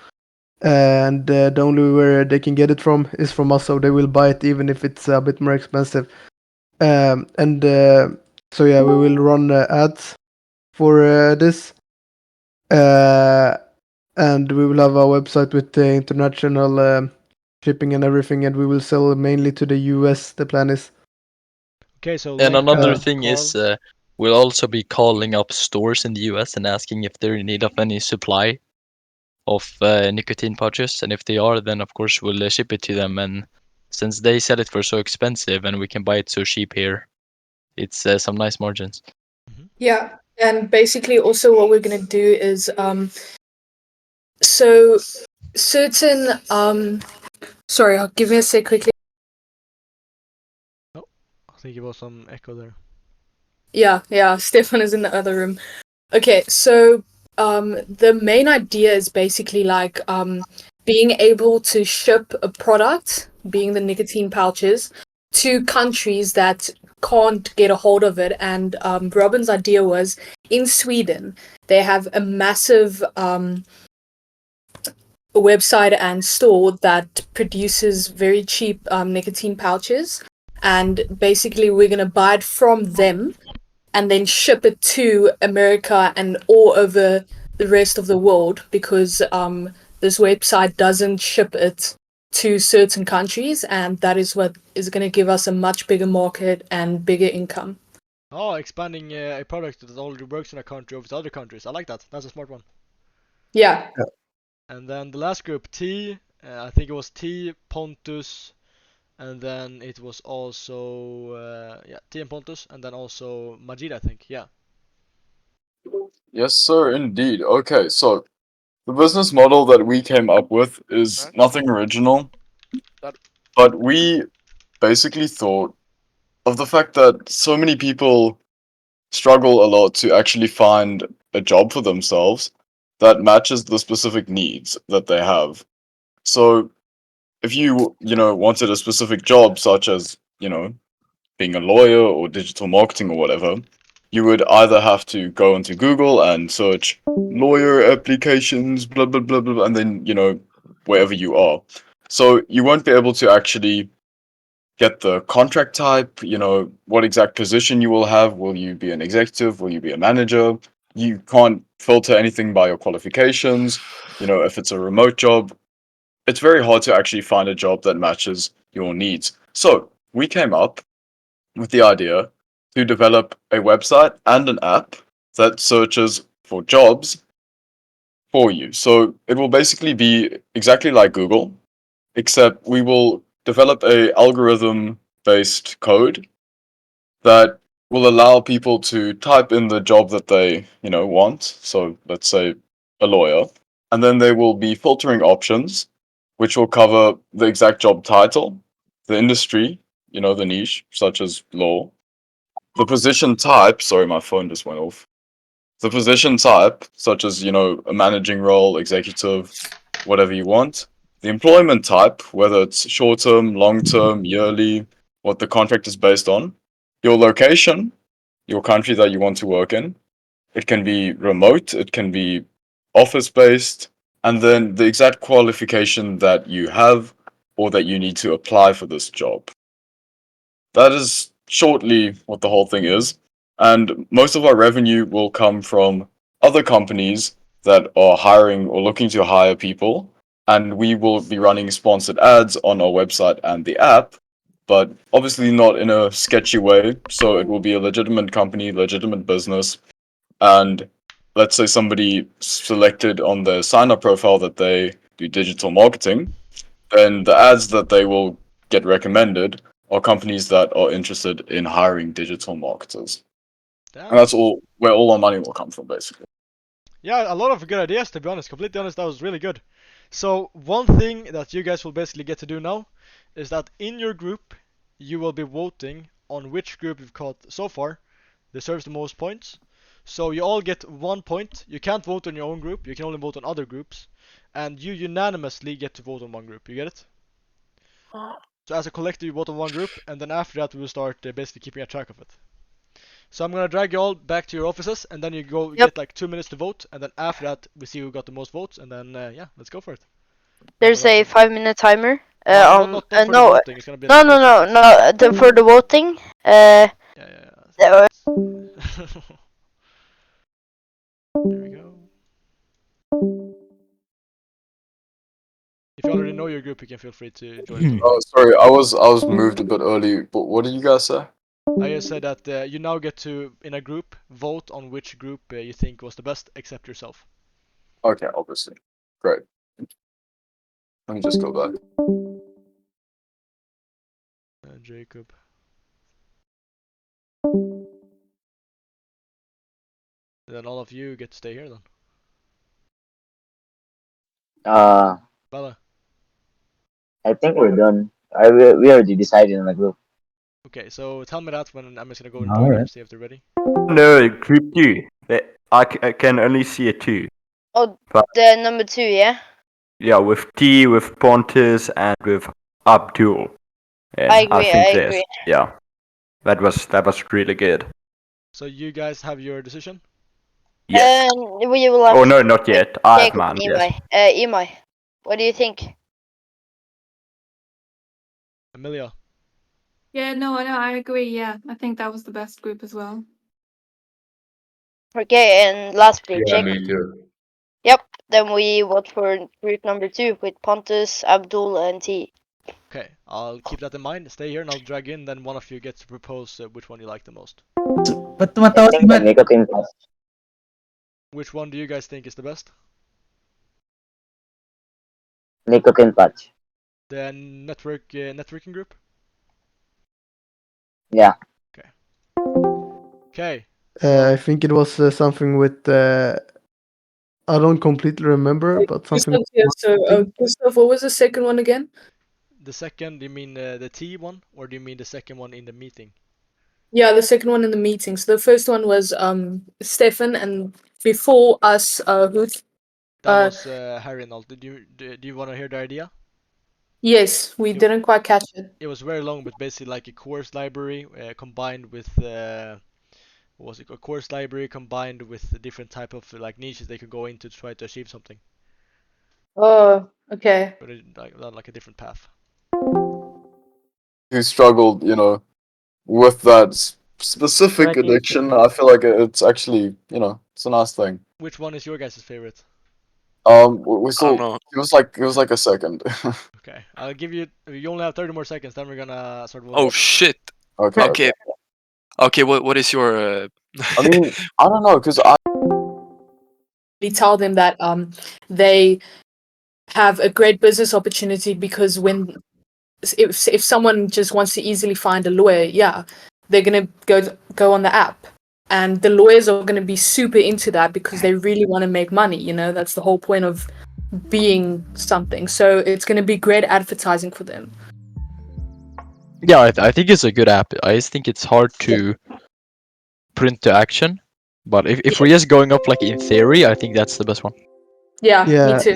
and the only where they can get it from is from us. So they will buy it even if it's a bit more expensive. And so yeah, we will run ads for this. And we will have a website with the international shipping and everything, and we will sell mainly to the US. The plan is. Okay, so And Lenka, another thing Carl. is, we'll also be calling up stores in the US and asking if they're in need of any supply of nicotine pouches, and if they are, then of course we'll ship it to them. And since they sell it for so expensive and we can buy it so cheap here, it's some nice margins. Yeah, and basically also what we're gonna do is so certain sorry, give me a sec quickly. I think it was some echo there. Yeah, Stefan is in the other room. Okay, so the main idea is basically like being able to ship a product, being the nicotine pouches, to countries that can't get a hold of it. And Robin's idea was in Sweden, they have a massive website and store that produces very cheap nicotine pouches. And basically, we're going to buy it from them and then ship it to America and all over the rest of the world because this website doesn't ship it to certain countries, and that is what is going to give us a much bigger market and bigger income. Oh, expanding a product that already works in a country over to other countries. I like that. That's a smart one. Yeah. And then the last group, T, I think it was T, Pontus, and then it was also T and Pontus, and then also Majid, I think. Yeah. Yes, sir, indeed. Okay, so the business model that we came up with is nothing original, but we basically thought of the fact that so many people struggle a lot to actually find a job for themselves that matches the specific needs that they have. So if you wanted a specific job such as, being a lawyer or digital marketing or whatever, you would either have to go into Google and search lawyer applications, blah blah blah blah, and then wherever you are. So you won't be able to actually get the contract type, what exact position you will have. Will you be an executive? Will you be a manager? You can't filter anything by your qualifications. If it's a remote job, it's very hard to actually find a job that matches your needs. So we came up with the idea to develop a website and an app that searches for jobs for you. So it will basically be exactly like Google, except we will develop a algorithm-based code that will allow people to type in the job that they, want. So let's say a lawyer, and then they will be filtering options, which will cover the exact job title, the industry, the niche, such as law, the position type. Sorry, my phone just went off. The position type, such as, a managing role, executive, whatever you want. The employment type, whether it's short term, long term, yearly, what the contract is based on. Your location, your country that you want to work in. It can be remote, it can be office based, and then the exact qualification that you have or that you need to apply for this job. That is shortly what the whole thing is. And most of our revenue will come from other companies that are hiring or looking to hire people. And we will be running sponsored ads on our website and the app but obviously not in a sketchy way. So it will be a legitimate company, legitimate business, and let's say somebody selected on their sign-up profile that they do digital marketing, then the ads that they will get recommended are companies that are interested in hiring digital marketers. Damn. And that's all where all our money will come from, basically. Yeah, a lot of good ideas, to be honest. Completely honest, that was really good. So one thing that you guys will basically get to do now is that in your group you will be voting on which group you've caught so far deserves the most points. So you all get 1 point. You can't vote on your own group. You can only vote on other groups, and you unanimously get to vote on one group. You get it? So as a collective, you vote on one group, and then after that we will start basically keeping a track of it. So I'm gonna drag you all back to your offices, and then you go get like 2 minutes to vote, and then after that we see who got the most votes, and then yeah, let's go for it. There's a 5-minute timer. Not for the no, voting. It's gonna be no, like no, 30 no, seconds. no. For the voting, Yeah. there- There we go. If you already know your group, you can feel free to join it. Oh, sorry, I was moved a bit early, but what did you guys say? I just said that you now get to, in a group, vote on which group you think was the best, except yourself. Okay, obviously. Great. Let me just go back. Jacob. Then all of you get to stay here then. Bella. I think we're done. We already decided on the group. Okay, so tell me that when I'm just gonna go and All join them, right. see if they're ready. No, group 2. I can only see a 2. oh, But- the number 2, yeah. Yeah, with T, with Pontus, and with Abdul. And I agree, I there's- agree. Yeah, that was really good. So you guys have your decision? Yes. We will have Oh no, not yet. I have Jacob mine. and Yes. Imai, what do you think? Amelia. Yeah, no, I agree. Yeah, I think that was the best group as well. Okay, and lastly, Jacob. me too. Yep, then we vote for group number 2 with Pontus, Abdul, and T. Okay, I'll keep that in mind. Stay here and I'll drag in, then one of you gets to propose which one you like the most. But I tumatawa si think the Matt. nicotine patch. Which one do you guys think is the best? Nicotine patch. The networking group? Yeah. Okay. I think it was something with. I don't completely remember, but something. Gustav, yeah, so, Gustav, what was the second one again? The second, do you mean the T one, or do you mean the second one in the meeting? Yeah, the second one in the meeting. So the first one was Stefan, and before us, Hoot. That was Harry and all. Do you want to hear the idea? Yes, we didn't quite catch it. It was very long, but basically like a course library combined with what was it? A course library combined with a different type of like niches they could go into to try to achieve something. Oh, okay. But like a different path. Who struggled, with that specific addiction. I feel like it's actually, it's a nice thing. Which one is your guys' favorite? We saw know. it was like a second. Okay, I'll give you. You only have 30 more seconds. Then we're gonna start voting. Oh shit. Okay. Okay. What is your? I mean, I don't know, because We tell them that they have a great business opportunity because if someone just wants to easily find a lawyer, yeah, they're gonna go on the app, and the lawyers are gonna be super into that because they really want to make money. That's the whole point of being something. So it's gonna be great advertising for them. Yeah, I think it's a good app. I just think it's hard to print to action. But if we're just going up like in theory, I think that's the best one. Yeah, Yeah, me too.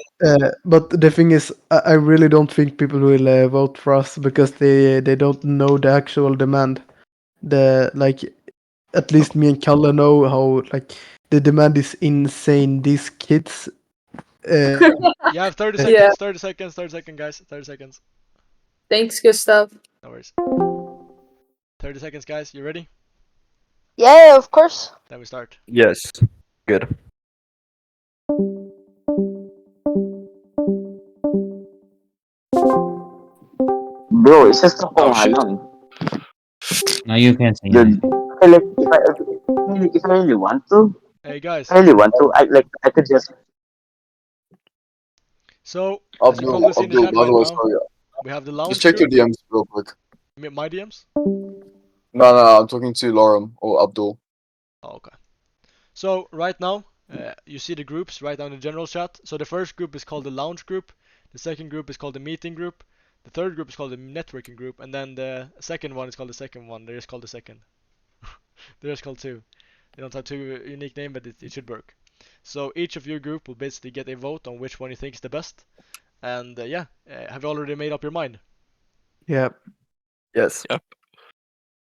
but the thing is, I really don't think people will vote for us because they don't know the actual demand. At least me and Kalle know how the demand is insane. These kids. You have 30 seconds. Yeah. 30 seconds. 30 seconds, guys. 30 seconds. Thanks, Gustav. No worries. 30 seconds, guys. You ready? Yeah, of course. Then we start. Yes. Good. Bro, isa stop ko Oh, nga shit. lang. Now you can't say Dude, anything. like, if I really want to, Hey guys, I really want to, I could just. so as you probably see in the Abdul, chat by the right way, now, sorry. we have the Just lounge check your group. DMs real quick. My DMs? No, I'm talking to Lorem or Abdul. Oh, okay. So right now, you see the groups right now in the general chat. So the first group is called the lounge group. The second group is called the meeting group. The third group is called the networking group, and then the second one is called the second one. They're just called the second. They're just called two. They don't have two unique name, but it should work. So each of your group will basically get a vote on which one you think is the best. And yeah, have you already made up your mind? Yeah. Yes. Yep.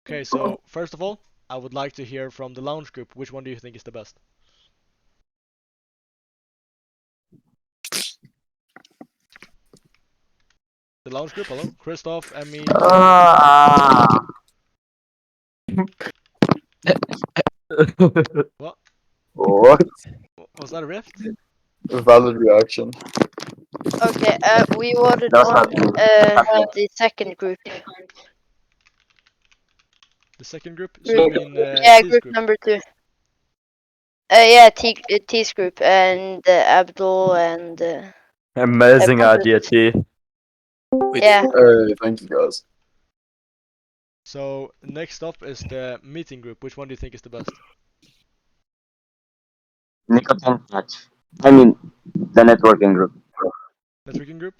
Okay, so first of all, I would like to hear from the lounge group. Which one do you think is the best? The lounge group, hello? Christoph, Emmy, What? What? Was that a rift? A valid reaction. Okay, we voted That was on not me. the second group. The second group? So you mean Yeah, T's group group? number 2. Yeah, T's group and Abdul and Amazing Pontus. idea, T. Yeah. Hey, thank you guys. So next up is the meeting group. Which one do you think is the best? Nicotine patch. I mean, the networking group. Networking group?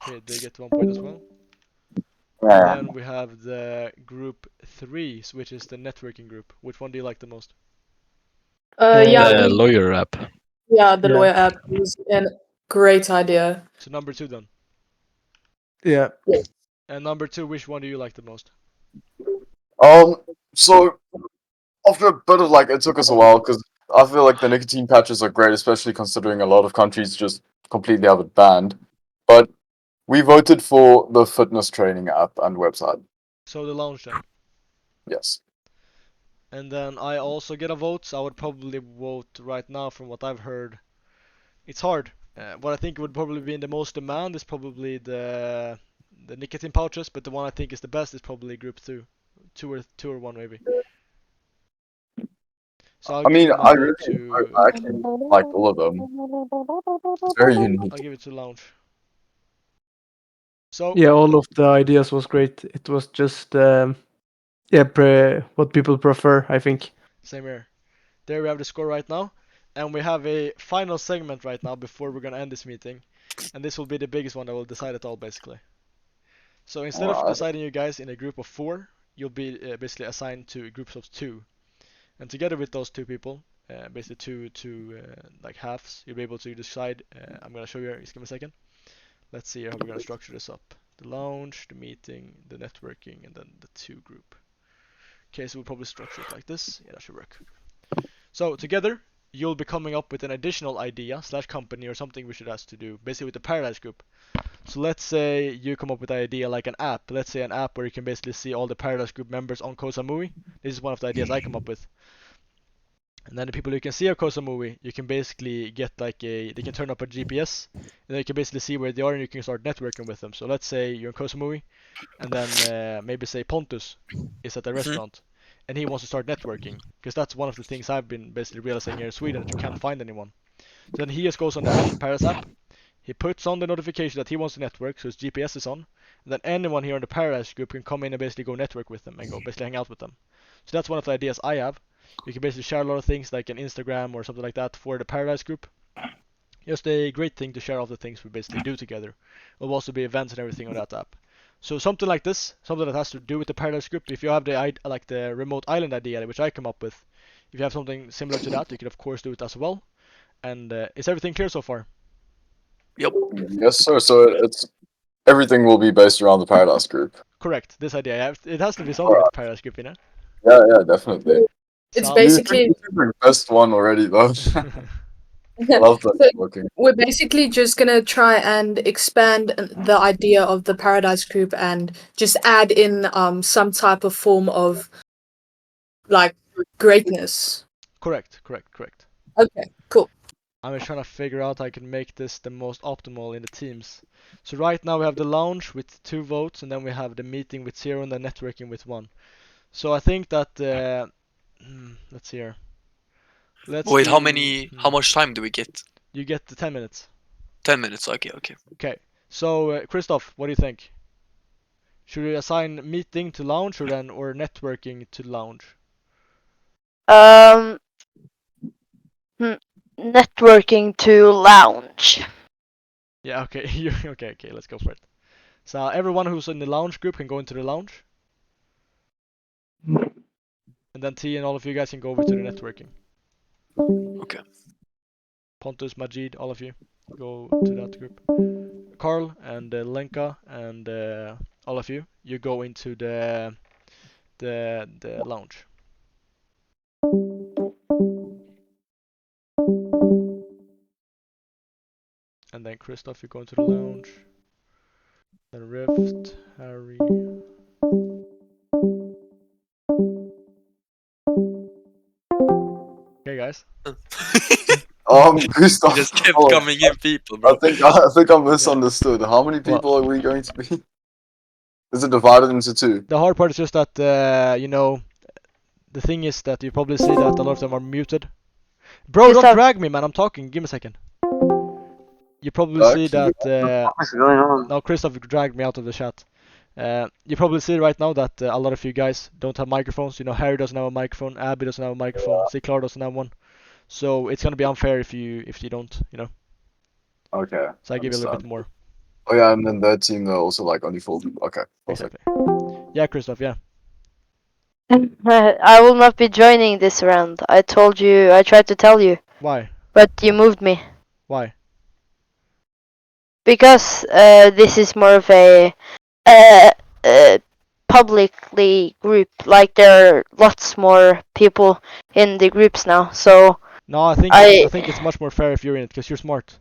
Okay, they get 1 point as well. Yeah. Then we have the group 3, which is the networking group. Which one do you like the most? Yeah, The lawyer app. the Yeah. lawyer app is a great idea. So number 2 then. Yeah. And number 2, which one do you like the most? So after a bit of it took us a while because I feel like the nicotine patches are great, especially considering a lot of countries just completely have it banned. But we voted for the fitness training app and website. So the lounge then. Yes. And then I also get a vote. So I would probably vote right now from what I've heard. It's hard. What I think would probably be in the most demand is probably the nicotine pouches, but the one I think is the best is probably group 2. 2 or 1 maybe. So I'll I mean, give my I vote really to actually like all of them. It's very unique. I'll give it to lounge. So Yeah, all of the ideas was great. It was just what people prefer, I think. same here. There we have the score right now, and we have a final segment right now before we're gonna end this meeting, and this will be the biggest one that will decide it all basically. So instead of deciding you guys in a group of 4, you'll be basically assigned to groups of 2, and together with those 2 people, basically two like halves, you'll be able to decide. I'm gonna show you here. Just give me a second. Let's see how we're gonna structure this up. The lounge, the meeting, the networking, and then the 2 group. Okay, so we'll probably structure it like this. Yeah, that should work. So together, you'll be coming up with an additional idea / company or something we should ask to do, basically with the Paradise Group. So let's say you come up with an idea like an app. Let's say an app where you can basically see all the Paradise Group members on Koh Samui. This is one of the ideas I come up with. And then the people who can see a Koh Samui, you can basically get they can turn up a GPS, and they can basically see where they are and you can start networking with them. So let's say you're in Koh Samui, and then maybe say Pontus is at a restaurant, and he wants to start networking, because that's one of the things I've been basically realizing here in Sweden, that you can't find anyone. So then he just goes on the app, Paradise app, he puts on the notification that he wants to network, so his GPS is on, and then anyone here in the Paradise Group can come in and basically go network with them and go basically hang out with them. So that's one of the ideas I have. You can basically share a lot of things like an Instagram or something like that for the Paradise Group. Just a great thing to share all the things we basically do together. There'll also be events and everything on that app. So something like this, something that has to do with the Paradise Group. If you have the remote island idea, which I come up with, if you have something similar to that, you can of course do it as well. And is everything clear so far? Yep. Yes, sir. So everything will be based around the Paradise Group. Correct. This idea, it has to be something with the Paradise Group, you know? Yeah, definitely. It's So basically the best one already, though. I love that looking. we're basically just gonna try and expand the idea of the Paradise Group and just add in some type of form of like greatness. Correct. Okay, cool. I'm just trying to figure out how I can make this the most optimal in the teams. So right now we have the lounge with 2 votes, and then we have the meeting with 0, and the networking with 1. So I think that let's see here. Let's Wait, how do- much time do we get? You get the 10 minutes. 10 minutes, okay. Okay. So Christoph, what do you think? Should we assign meeting to lounge or networking to lounge? Networking to lounge. Yeah, okay. Okay, let's go for it. So everyone who's in the lounge group can go into the lounge. And then T and all of you guys can go over to the networking. Okay. Pontus, Majid, all of you go to that group. Carl and Lenka and all of you, you go into the lounge. And then Christoph, you go into the lounge. Then Rift, Harry. Okay, guys. Gustav. Just kept oh, coming in people, bro. I think I misunderstood. How many people are we going to be? Is it divided into 2? The hard part is just that you know, the thing is that you probably see that a lot of them are muted. Bro, Yes, don't sir. drag me, man. I'm talking. Give me a second. You probably see that. What's going on? Now Christoph dragged me out of the chat. You probably see right now that a lot of you guys don't have microphones. You know, Harry doesn't have a microphone, Abby doesn't have a microphone, Siklar doesn't have one. So it's gonna be unfair if you don't, you know. Okay. So I give you a little bit understand. more. Oh yeah, and then their team they're also like only 4 people. Okay. Perfect. Exactly. Yeah, Christoph. Yeah. I will not be joining this round. I told you. I tried to tell you, Why? but you moved me. Why? Because this is more of a publicly group. Like there are lots more people in the groups now. So No, I think I it's much more fair if you're in it because you're smart.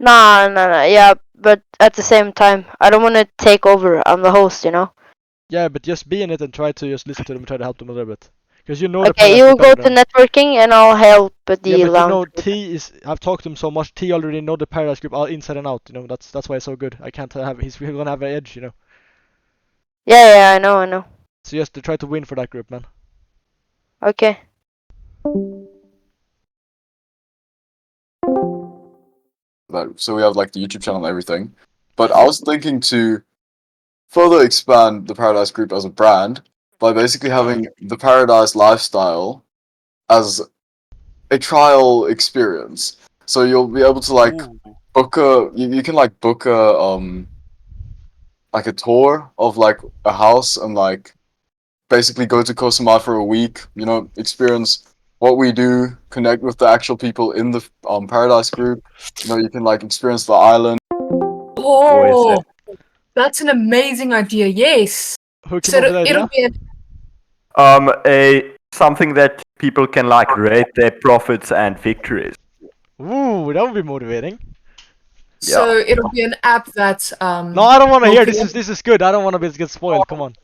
nah. Yeah, but at the same time, I don't want to take over. I'm the host, you know. Yeah, but just be in it and try to just listen to them and try to help them a little bit. Because you know the Okay, Paradise you Group go better to than. networking, and I'll help with the Yeah, but you lounge. know T is. I've talked to him so much. T already know the Paradise Group all inside and out. You know that's why it's so good. I can't have. He's gonna have an edge. You know. Yeah, I know. So just to try to win for that group, man. Okay. So we have like the YouTube channel and everything. But I was thinking to further expand the Paradise Group as a brand by basically having the Paradise lifestyle as a trial experience. So you'll be able to like book you can like book a tour of like a house and like basically go to Koh Samui for a week, you know, experience what we do, connect with the actual people in the Paradise Group. You know, you can like experience the island. Oh, that's an amazing idea. Yes. Who came So up with the idea? it'll be Something that people can like rate their profits and victories. Ooh, that would be motivating. so it'll be an app that No, I don't want to will hear. connect- This is good. I don't want to get spoiled. Come on.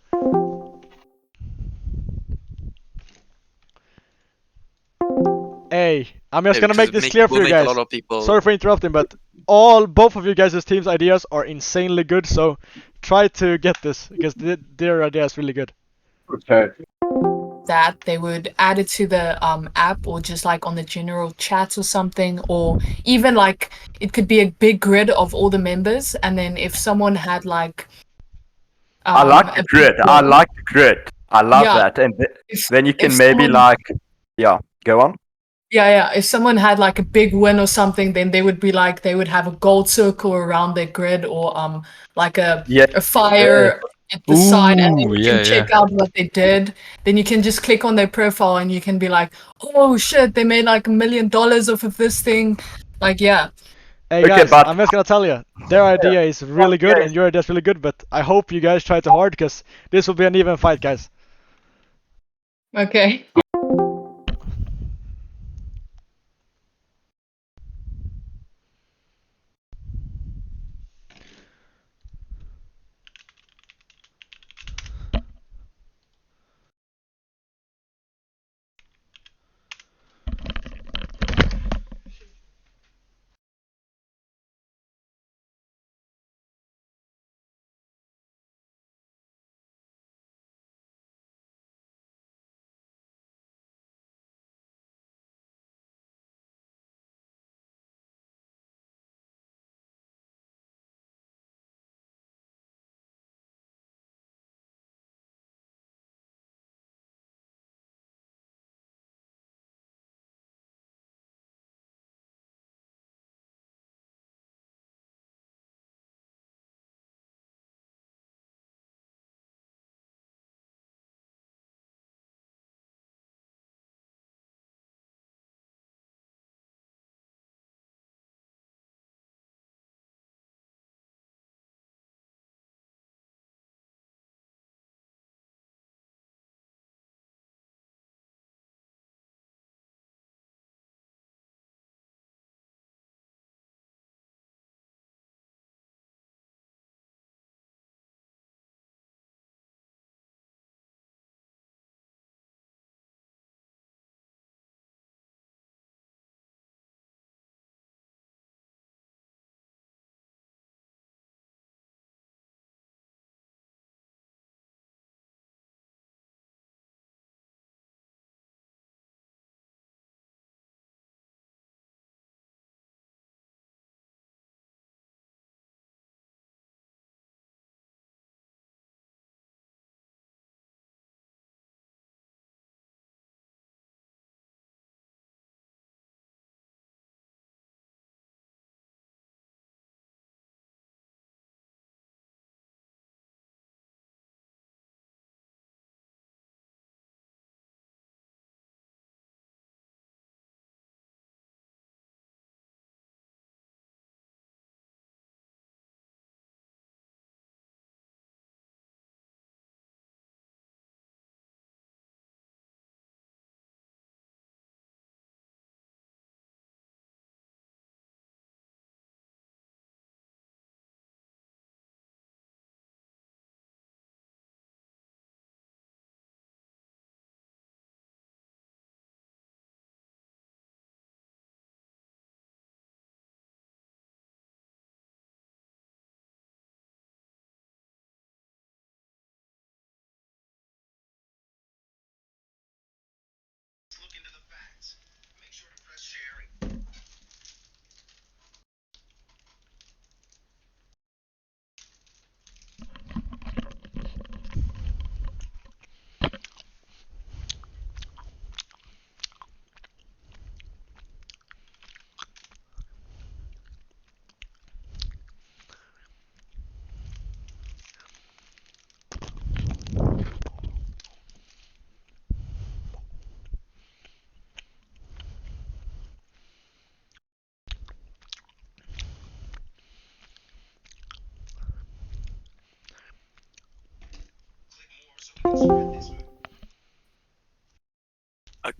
Hey, I'm just gonna make this clear for you guys. A lot of people. Sorry for interrupting, but both of you guys' team's ideas are insanely good. So try to get this because their idea is really good. Okay. that they would add it to the app or just like on the general chat or something, or even like it could be a big grid of all the members, and then if someone had like I like the a grid. big I win- like the grid. I love Yeah. that. And if- then you can if maybe someone- like, yeah, go on. Yeah. If someone had like a big win or something, then they would be like they would have a gold circle around their grid, or like a fire at the side, and then Ooh, you yeah, can check out what they did. Then you can just click on their profile and you can be like, oh shit, they made like $1 million off of this thing. Like, yeah. Hey Okay, guys, but- I'm just gonna tell you, their idea is really good and your idea is really good, but I hope you guys try too hard because this will be an even fight, guys. Okay.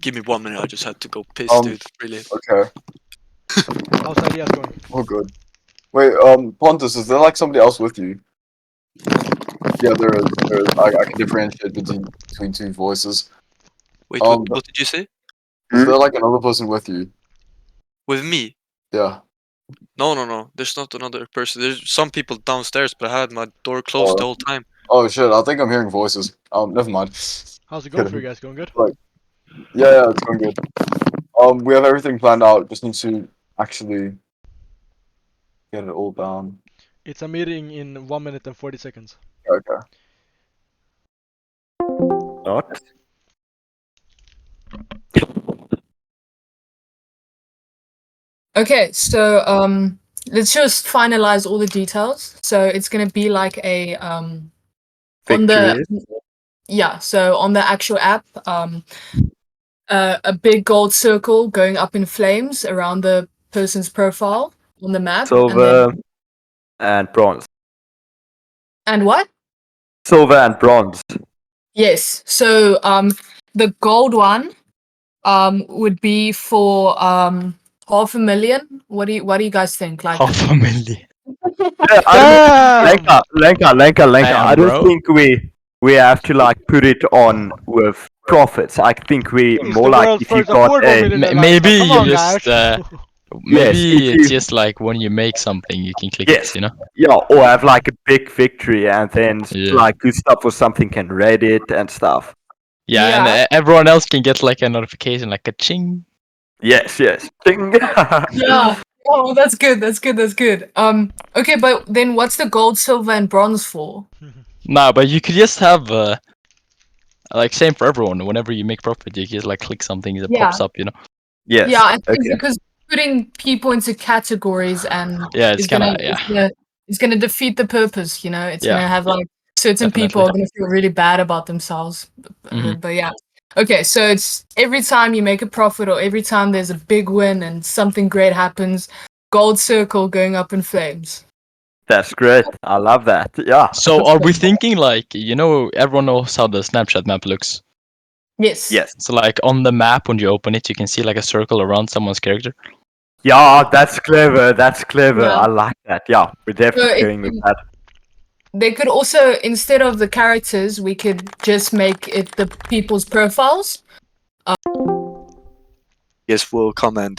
Give me 1 minute. I just had to go piss, Um, dude. Really. Okay. How's the ideas going? Oh, good. Wait, Pontus, is there like somebody else with you? Yeah, there is. There is. I can differentiate between two voices. Wait, what did you say? Is there like another person with you? With me? Yeah. No. There's not another person. There's some people downstairs, but I had my door closed the whole time. Oh shit! I think I'm hearing voices. Never mind. How's it going for you guys? Going good? Like, yeah, it's going good. We have everything planned out. Just need to actually get it all down. It's a meeting in 1 minute and 40 seconds. Okay. Not. Okay, so let's just finalize all the details. So it's gonna be like a on the so on the actual app, a big gold circle going up in flames around the person's profile on the map. Silver and bronze. And what? Silver and bronze. Yes. So the gold one would be for 500,000. What do you guys think? Like 500,000. Yeah, Lenka. I don't bro. think we have to like put it on with profits. I think we It's more the like world's if you first got affordable a millionaire Maybe lifestyle. Come you on, just guys. Yes, maybe if it's you- just like when you make something, you can click Yes. it, you know. yeah, or have like a big victory and then Yeah. like good stuff or something can read it and stuff. Yeah, and Yeah. everyone else can get like a notification, like a ching. Yes. Ding. yeah. Oh, that's good. Okay, but then what's the gold, silver, and bronze for? Nah, but you could just have like same for everyone. Whenever you make profit, you just like click something that Yeah. pops up, you know. Yes. Yeah, I think Okay. because putting people into categories and Yeah, it's is gonna kinda it's gonna defeat the purpose. You know, it's Yeah. gonna have like certain people are gonna feel really bad about themselves. Mhm. But yeah. Okay, so it's every time you make a profit or every time there's a big win and something great happens, gold circle going up in flames. That's great. I love that. Yeah. So are we thinking like, you know, everyone knows how the Snapchat map looks. Yes. Yes. So like on the map when you open it, you can see like a circle around someone's character. Yeah, that's clever. Yeah. I like that. Yeah, we're definitely it going with that. They could also, instead of the characters, we could just make it the people's profiles. Yes, we'll come and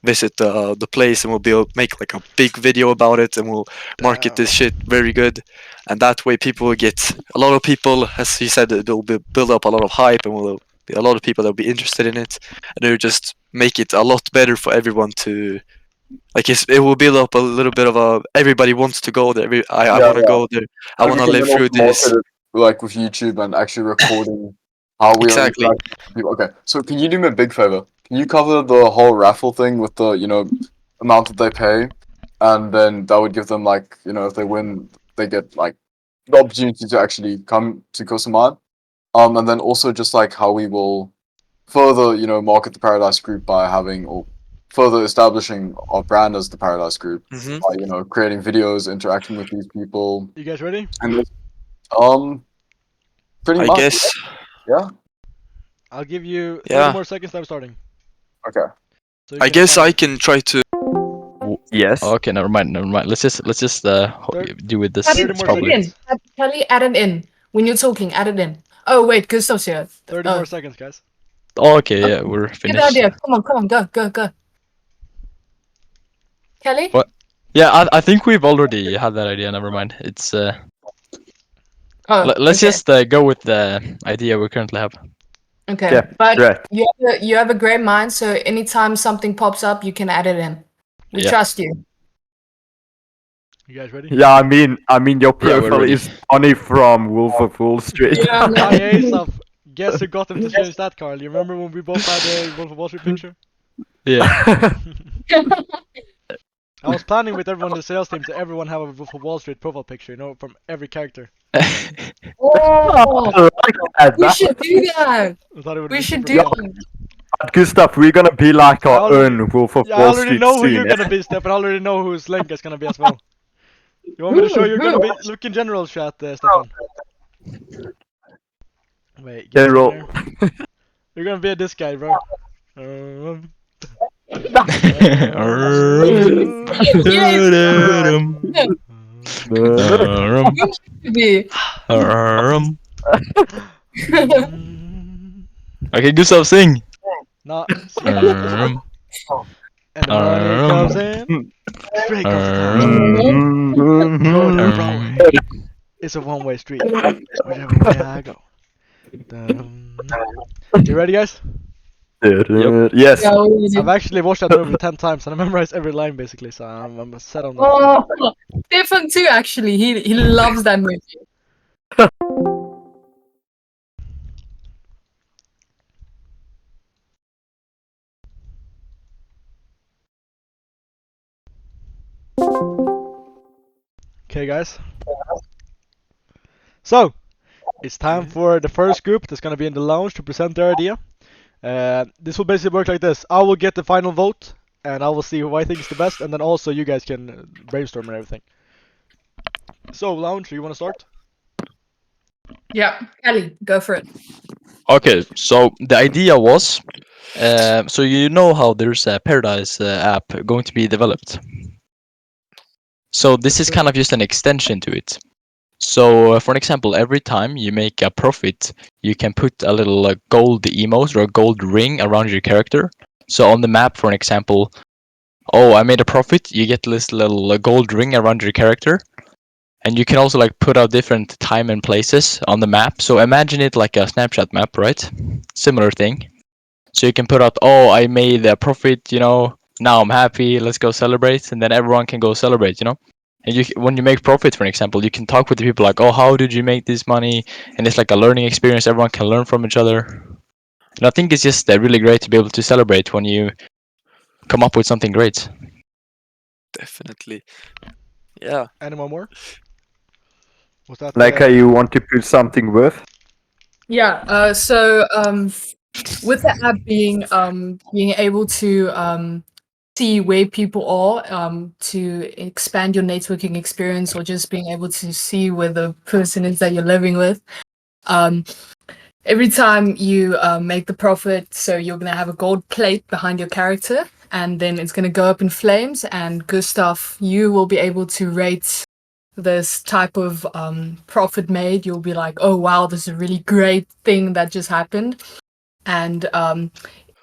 visit the place, and we'll make like a big video about it, and we'll market this shit very good. And that way, people will get a lot of people, as he said, they'll build up a lot of hype, and will be a lot of people that'll be interested in it, and it'll just make it a lot better for everyone to. Like it will build up a little bit of a. Everybody wants to go there. I want to go there. I want to And we live can through also this. market it, like with YouTube and actually recording how we Exactly. are interacting with people. Okay, so can you do me a big favor? Can you cover the whole raffle thing with the amount that they pay, and then that would give them like if they win, they get like the opportunity to actually come to Kosoman. And then also just like how we will further market the Paradise Group by having or further establishing our brand as the Paradise Group Mhm. by creating videos, interacting with these people, You guys ready? and pretty I much. guess. Yeah. I'll give you 30 Yeah. more seconds. I'm starting. Okay. So you I can guess find- I can try to. Yes. Okay, never mind. Let's just do with this. 30 It's more probably seconds. Kelly, add it in. When you're talking, add it in. Oh, wait, Gustav's here. 30 more seconds, guys. okay. Yeah, we're Good finished. idea. Come on, go. Kelly? What? Yeah, I think we've already had that idea. Never mind. It's Oh, let's okay. just go with the idea we currently have. Okay, Yeah, but right. you have a great mind, so anytime something pops up, you can add it in. We Yeah. trust you. You guys ready? Yeah, I mean, your Yeah, we're profile ready. is Bonnie from Wolf of Wall Street. Yeah, man. Johnny Asaph. Guess who got him to change that, Carl? You remember when we both had a Wolf of Wall Street picture? Yeah. I was planning with everyone in the sales team to everyone have a Wolf of Wall Street profile picture, from every character. Oh, I like that. we should do that. I thought it would We be should super do fun. that. Good stuff. We're gonna be like I our already- own Wolf of Yeah, I Wall already Street know who soon. you're gonna be, Stefan. I already know whose link is gonna be as well. You want me to show you? You're gonna be. Look in general chat, Stefan. Wait. give me a General. second here. You're gonna be this guy, bro. Okay, Gustav, sing. No, and the money comes in, straight comes the time. Road to Broadway. It's a one-way street. Whichever way I go. You ready, guys? Yes. Yeah, we I've actually watched that movie 10 times and I memorized every line basically, so I'm set on that. Oh, Stefan too. Actually, he loves that movie. Okay, guys. So, it's time for the first group that's gonna be in the lounge to present their idea. This will basically work like this. I will get the final vote, and I will see who I think is the best, and then also you guys can brainstorm and everything. So, lounge, you wanna start? Yeah, Kelly, go for it. Okay, so the idea was, so you know how there's a Paradise app going to be developed. So this is kind of just an extension to it. So for an example, every time you make a profit, you can put a little gold emote or a gold ring around your character. So on the map, for an example, oh, I made a profit, you get this little gold ring around your character. And you can also like put out different time and places on the map. So imagine it like a Snapchat map, right? Similar thing. So you can put out, oh, I made a profit, you know, now I'm happy, let's go celebrate. And then everyone can go celebrate, you know? And when you make profit, for example, you can talk with the people like, oh, how did you make this money? And it's like a learning experience. Everyone can learn from each other. And I think it's just really great to be able to celebrate when you come up with something great. Definitely. Yeah. Anyone more? Was that Like how you want to put something worth? Yeah. So with the app being able to see where people are, to expand your networking experience, or just being able to see where the person is that you're living with. Every time you make the profit, so you're gonna have a gold plate behind your character, and then it's gonna go up in flames. And Gustav, you will be able to rate this type of profit made. You'll be like, oh wow, this is a really great thing that just happened. And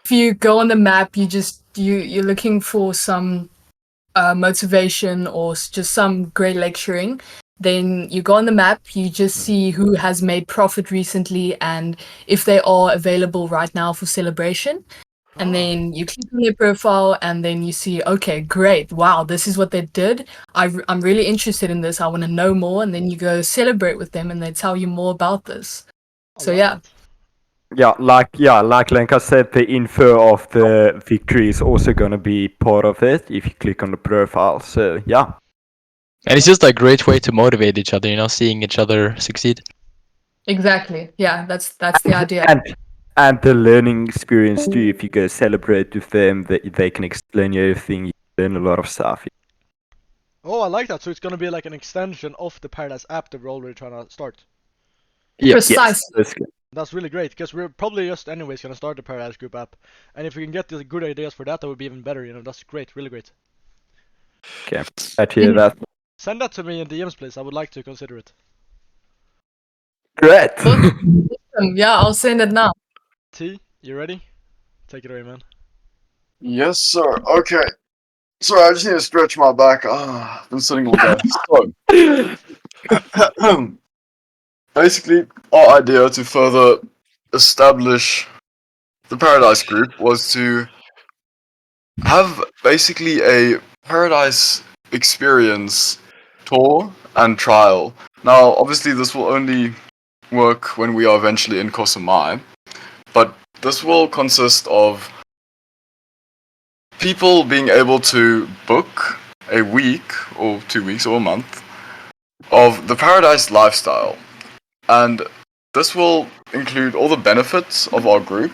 if you go on the map, you're looking for some motivation or just some great lecturing. Then you go on the map, you just see who has made profit recently and if they are available right now for celebration. And then you click on their profile and then you see, okay, great, wow, this is what they did. I'm really interested in this. I want to know more. And then you go celebrate with them and they tell you more about this. So yeah. Yeah, like Lenka said, the info of the victory is also gonna be part of it if you click on the profile. So yeah. And it's just a great way to motivate each other, you know, seeing each other succeed. Exactly. Yeah, that's the idea. And the learning experience too. If you go celebrate with them, they can explain you everything. You learn a lot of stuff. Oh, I like that. So it's gonna be like an extension of the Paradise app that we're already trying to start. Yeah, Precisely. yes, That's really great, because we're probably just anyways gonna start the Paradise Group app. And if we can get the good ideas for that, that would be even better, you know. That's great, really great. Okay, I hear that. Send that to me in DMs, please. I would like to consider it. Great. Yeah, I'll send it now. T, you ready? Take it away, man. Yes, sir. Okay. Sorry, I just need to stretch my back. I've been sitting all day. So, basically, our idea to further establish the Paradise Group was to have basically a Paradise experience tour and trial. Now, obviously, this will only work when we are eventually in Koh Samui, but this will consist of people being able to book a week or 2 weeks or a month of the Paradise lifestyle. And this will include all the benefits of our group.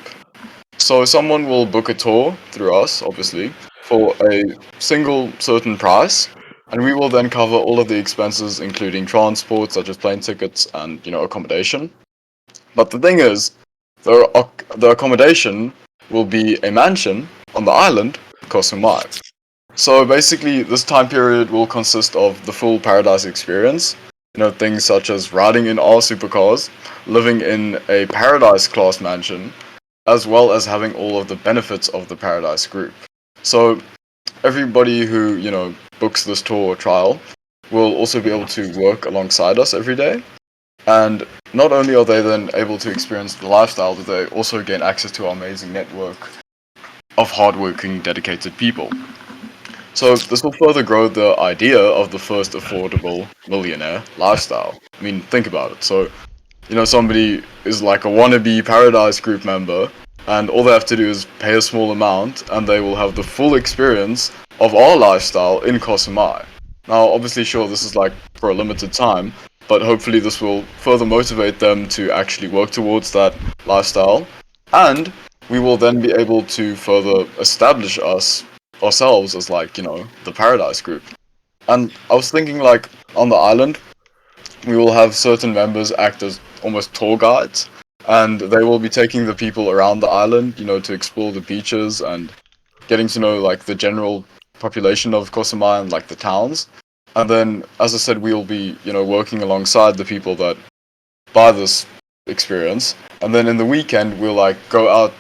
So someone will book a tour through us, obviously, for a single certain price. And we will then cover all of the expenses, including transport, such as plane tickets and, accommodation. But the thing is, the accommodation will be a mansion on the island, Koh Samui. So basically, this time period will consist of the full Paradise experience. Things such as riding in all supercars, living in a Paradise class mansion, as well as having all of the benefits of the Paradise group. So everybody who, books this tour or trial will also be able to work alongside us every day. And not only are they then able to experience the lifestyle, but they also gain access to our amazing network of hardworking, dedicated people. So this will further grow the idea of the first affordable millionaire lifestyle. I mean, think about it. So, somebody is like a wannabe Paradise Group member, and all they have to do is pay a small amount, and they will have the full experience of our lifestyle in Koh Samui. Now, obviously, sure, this is like for a limited time, but hopefully this will further motivate them to actually work towards that lifestyle, and we will then be able to further establish ourselves as the Paradise Group. And I was thinking on the island, we will have certain members act as almost tour guides, and they will be taking the people around the island, to explore the beaches and getting to know the general population of Koh Samui and the towns. And then, as I said, we'll be working alongside the people that buy this experience, and then in the weekend we'll go out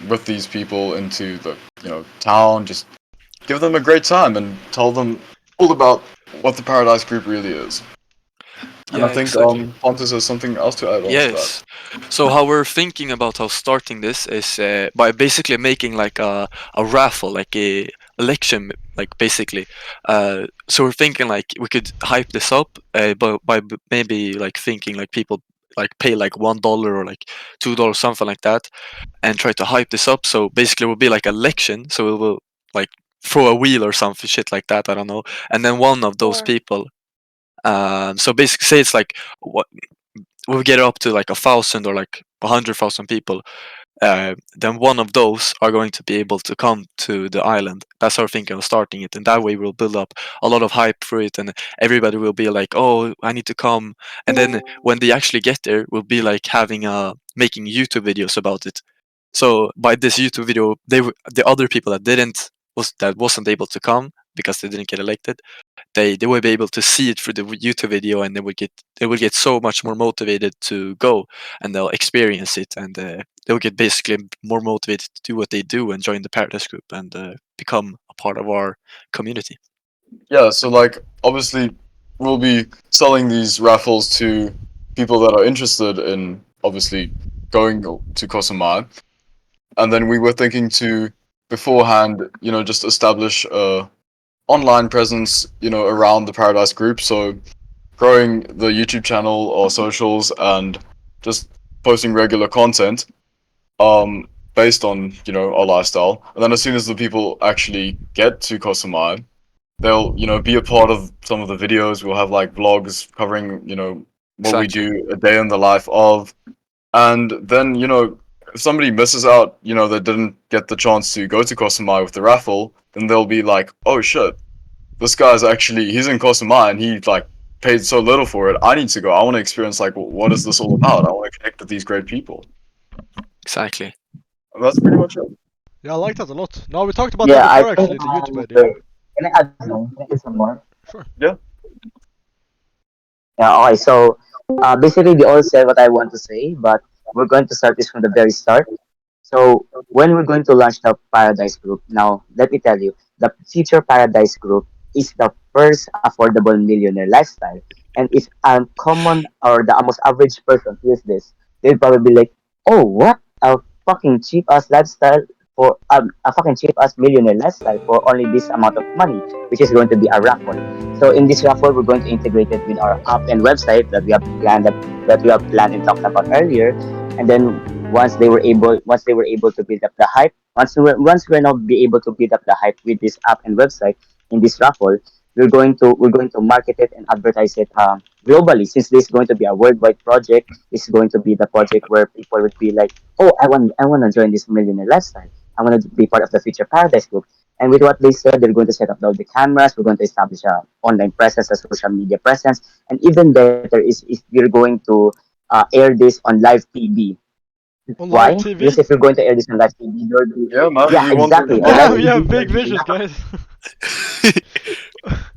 with these people into the town, just give them a great time and tell them all about what the Paradise Group really is. And Yeah, I think exactly. Pontus has something else to add on to that. Yes. So how we're thinking about how starting this is by basically making a raffle, like a election, basically. So we're thinking we could hype this up by maybe thinking people pay $1 or $2, something like that, and try to hype this up. So basically, it will be like election. So we will throw a wheel or something shit like that. I don't know. And then one of those people. So basically, say it's what we'll get it up to 1,000 or 100,000 people. Then one of those are going to be able to come to the island. That's our thinking of starting it, and that way we'll build up a lot of hype for it, and everybody will be like, "Oh, I need to come." And then when they actually get there, we'll be having making YouTube videos about it. So by this YouTube video, the other people that wasn't able to come because they didn't get elected, they will be able to see it through the YouTube video, and they will get so much more motivated to go, and they'll experience it, and they'll get basically more motivated to do what they do and join the Paradise Group and become a part of our community. Yeah, so obviously we'll be selling these raffles to people that are interested in obviously going to Koh Samui. And then we were thinking to beforehand, just establish a online presence, around the Paradise Group. So growing the YouTube channel or socials and just posting regular content based on, our lifestyle. And then as soon as the people actually get to Koh Samui, they'll, be a part of some of the videos. We'll have vlogs covering, what we do a day in the life of. And then, if somebody misses out, that didn't get the chance to go to Koh Samui with the raffle, then they'll be like, oh shit, this guy's he's in Koh Samui and he paid so little for it. I need to go. I want to experience what is this all about? I want to connect with these great people. Exactly. And that's pretty much it. Yeah, I like that a lot. No, we talked about Yeah, that I before actually, think, the YouTube idea. can I add some? Can I add some more? Sure. Yeah. Yeah, okay, so basically they all said what I want to say, but we're going to start this from the very start. So when we're going to launch the Paradise Group, now let me tell you, the Future Paradise Group is the first affordable millionaire lifestyle. And if a common or the most average person hears this, they'll probably be like, oh, what? A fucking cheap ass lifestyle for a fucking cheap ass millionaire lifestyle for only this amount of money, which is going to be a raffle. So in this raffle, we're going to integrate it with our app and website that we have planned and talked about earlier. And then once they were able to build up the hype, once we're now be able to build up the hype with this app and website in this raffle, we're going to market it and advertise it globally. Since this is going to be a worldwide project, this is going to be the project where people would be like, oh, I want to join this millionaire lifestyle. I want to be part of the Future Paradise Group. And with what they said, they're going to set up all the cameras. We're going to establish a online presence, a social media presence, and even better is if we're going to air this on live TV. On Why? live TV? Because if you're going to air this on live TV, there will be Yeah, man. yeah, we want exactly. to- On live Damn, you TV, have big there will be visions, enough guys.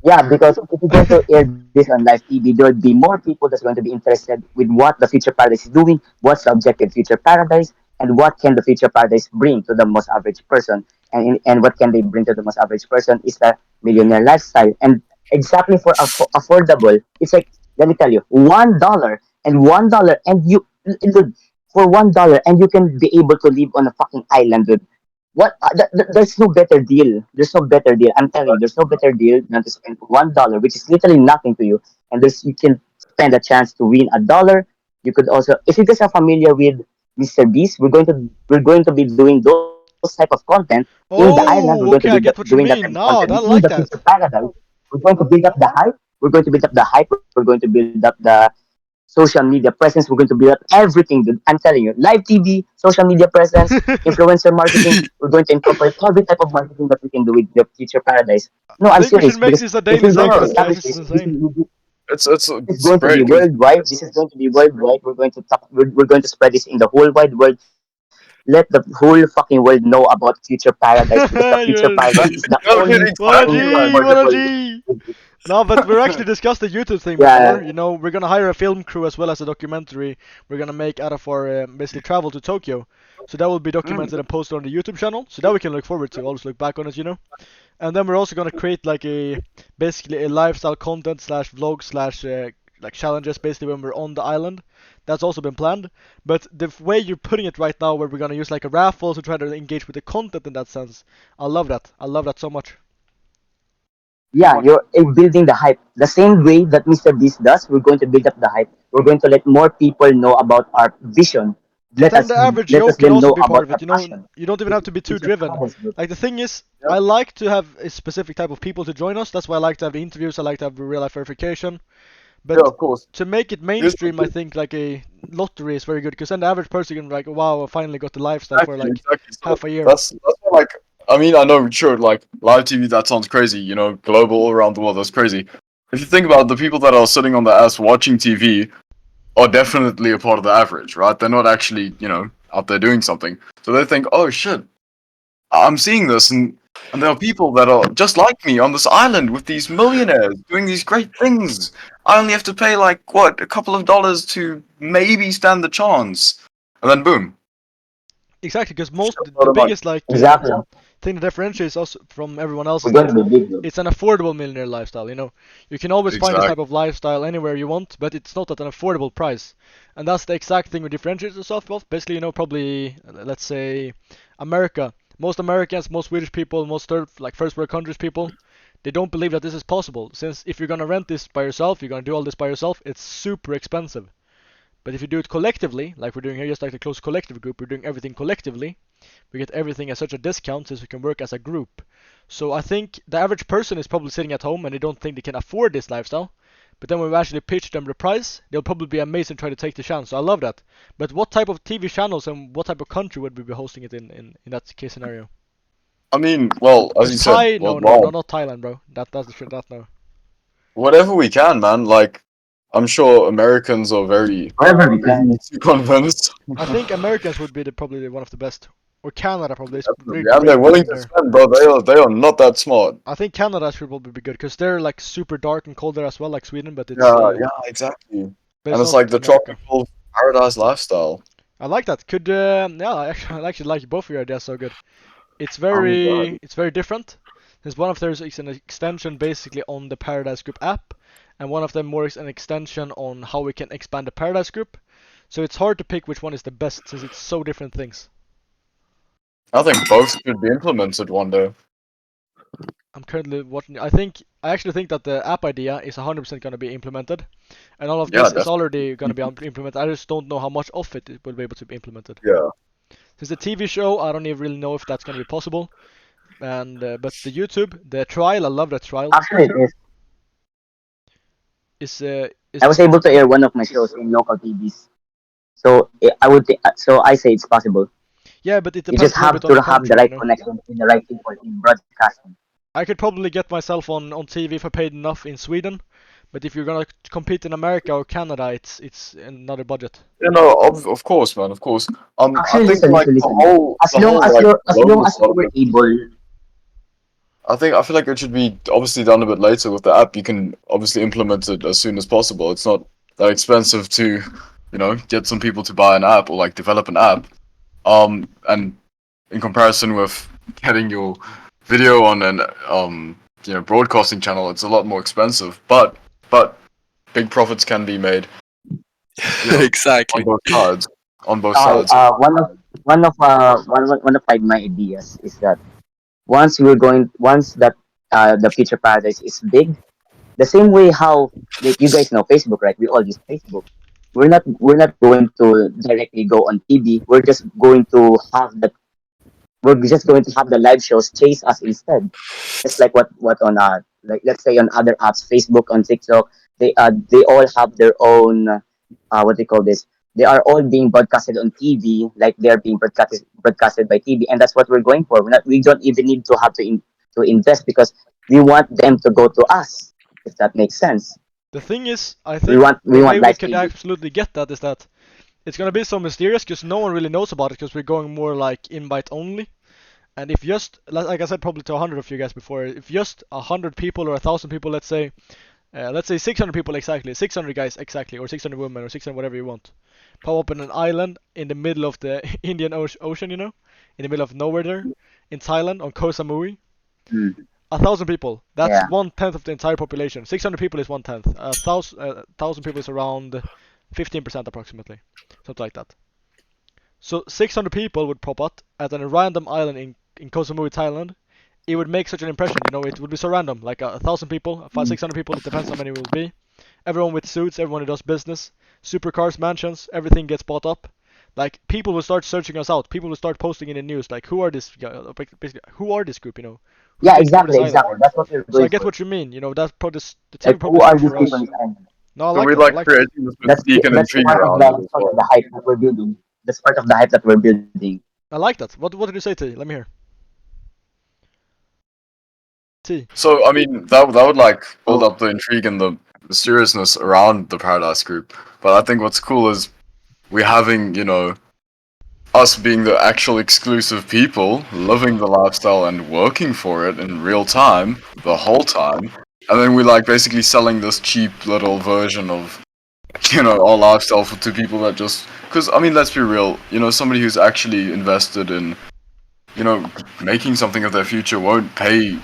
Yeah, because if you're going to air this on live TV, there will be more people that's going to be interested with what the Future Paradise is doing, what's the objective Future Paradise, and what can the Future Paradise bring to the most average person. And what can they bring to the most average person is the millionaire lifestyle. And exactly for affordable, it's like, let me tell you, $1 and $1 and you look, for $1 and you can be able to live on a fucking island with what there's no better deal. There's no better deal. I'm telling you, there's no better deal than to spend $1, which is literally nothing to you, and there's you can spend a chance to win $1. You could also, if you guys are familiar with Mr. Beast, we're going to be doing those type of content in the island. We're going Oh, to okay, be I get what you doing that mean. type of No, content I in like the that. future paradise. We're going to build up the hype. We're going to build up the hype. We're going to build up the social media presence. We're going to build up everything, dude. I'm telling you, live TV, social media presence, influencer marketing. We're going to incorporate every type of marketing that we can do with the future paradise. No, I I'm think we serious should make because this a if daily we're going to segment, guys. establish This is this, insane. It's it's going to be great 'cause- worldwide. This is going to be worldwide. We're going to we're going to spread this in the whole wide world. Let the whole fucking world know about future paradise because the future Yes. paradise is the No, only dude, What a exactly, G! man. What a affordable. G! No, but we're actually discussed the YouTube thing Yeah. before. You know, we're gonna hire a film crew as well as a documentary we're gonna make out of our basically travel to Tokyo. So that will be documented and posted on the YouTube channel. So that we can look forward to. Always look back on it, you know. And then we're also gonna create like a basically a lifestyle content slash vlog slash like challenges basically when we're on the island. That's also been planned. But the way you're putting it right now, where we're gonna use like a raffle to try to engage with the content in that sense, I love that. I love that so much. Yeah, you're building the hype. The same way that Mr. Beast does, we're going to build up the hype. We're going to let more people know about our vision. But then the average Let Joe us can them also know be part about of our it. You know, passion. you don't even have to be too Future driven. Paradise Group. Like the thing is, Yep. I like to have a specific type of people to join us. That's why I like to have the interviews. I like to have the real life verification. But Yeah, of course. to make it mainstream, I think like a lottery is very good because then the average person can be like, wow, I finally got the lifestyle for like Exactly. So half a year. That's what, like, I mean, I know, sure, like live TV, that sounds crazy. You know, global all around the world, that's crazy. If you think about it, the people that are sitting on their ass watching TV are definitely a part of the average, right? They're not actually, you know, out there doing something. So they think, oh shit, I'm seeing this, and there are people that are just like me on this island with these millionaires doing these great things. I only have to pay like what, a couple of dollars to maybe stand the chance, and then boom. Exactly, because most Shit, the lot of money. biggest like Exactly. thing that differentiates us from everyone else We're is going that to be big. Dude. it's an affordable millionaire lifestyle. You know, you can always find this Exactly. type of lifestyle anywhere you want, but it's not at an affordable price. And that's the exact thing we differentiate ourselves with. Basically, you know, probably let's say America. Most Americans, most Swedish people, most like first world countries people, they don't believe that this is possible. Since if you're gonna rent this by yourself, you're gonna do all this by yourself, it's super expensive. But if you do it collectively, like we're doing here, just like the close collective group, we're doing everything collectively. We get everything at such a discount since we can work as a group. So I think the average person is probably sitting at home and they don't think they can afford this lifestyle. But then when we actually pitch them the price, they'll probably be amazed and try to take the chance. So I love that. But what type of TV channels and what type of country would we be hosting it in that case scenario? I mean, well, as you Thai? said, No, worldwide. not Thailand, bro. That's the shit. That no. Whatever we can, man. Like, I'm sure Americans are very Wherever we can. convinced. I think Americans would be probably one of the best, or Canada probably. It's Definitely. really And they're great willing cooking to there. spend, bro. They are not that smart. I think Canada should probably be good because they're like super dark and cold there as well, like Sweden. But it's Yeah, exactly. but And it's not like the America. tropical paradise lifestyle. I like that. Could yeah, I actually like both of your ideas so good. It's Oh my God. it's very different. There's one of theirs is an extension basically on the Paradise Group app, and one of them more is an extension on how we can expand the Paradise Group. So it's hard to pick which one is the best since it's so different things. I think both should be implemented one day. I'm currently watching. I actually think that the app idea is 100% going to be implemented, and all of Yeah, this is definitely. already going to be implemented. I just don't know how much of it will be able to be implemented. Yeah. Since the TV show, I don't even really know if that's going to be possible. And but the YouTube, the trial, I love that trial. Actually, it is. Is I was able to air one of my shows in local TVs. So so I say it's possible. yeah, but it You depends just a little have bit on the to have country, the you right know. connection with the right people in broadcasting. I could probably get myself on TV if I paid enough in Sweden, But if you're gonna compete in America or Canada, it's another budget. You know, of course, man, of course. I Actually, think listen, like listen, the listen. whole As the long whole as like you're, as long global as side you of were it. able, I feel like it should be obviously done a bit later with the app. You can obviously implement it as soon as possible. It's not that expensive to, get some people to buy an app or like develop an app. And in comparison with getting your video on an broadcasting channel, it's a lot more expensive. But big profits can be made Exactly. on both sides. On both sides. one of my ideas is that once that the future paradise is big, the same way how, like, you guys know Facebook, right? We all use Facebook. We're not going to directly go on TV. We're just going to have the live shows chase us instead. Just like what on like, let's say on other apps, Facebook, on TikTok, they all have their own what they call this. They are all being broadcasted on TV, like they're being broadcasted by TV, and that's what we're going for. We don't even need to have to invest, because we want them to go to us, if that makes sense. The thing is, I We think want the we way want we live could TV. absolutely get that is that it's gonna be so mysterious because no one really knows about it because we're going more like invite only. And if just, like I said probably to 100 of you guys before, if just 100 people or 1,000 people, let's say 600 people exactly, 600 guys exactly, or 600 women, or 600 whatever you want, pop up in an island in the middle of the Indian Ocean, in the middle of nowhere there, in Thailand, on Koh Samui. 1,000 people. That's Yeah. 1/10 of the entire population. 600 people is 1/10. 1,000 people is around 15% approximately, something like that. So 600 people would pop up at a random island in Koh Samui, Thailand. It would make such an impression, it would be so random, like 1,000 people, 600 people, it depends how many it will be. Everyone with suits, everyone who does business, supercars, mansions, everything gets bought up. Like, people will start searching us out. People will start posting in the news, like, who are this basically, who are this group, Who Yeah, came from this exactly, island? exactly. That's what we're So I going get for. what you mean, that's probably the TV Like, probably who are sucked these for people us. in this island? No, I So like we that. I like like that. creating this mystique and That's intrigue part of around the it as part of well. the hype that we're building. That's part of the hype that we're building. I like that. What did you say, T? Let me hear. T. So I mean that would like build up the intrigue and the seriousness around the Paradise Group. But I think what's cool is we're having, us being the actual exclusive people, living the lifestyle and working for it in real time the whole time. And then we're like basically selling this cheap little version of, our lifestyle to people that just, because I mean, let's be real, somebody who's actually invested in, making something of their future won't pay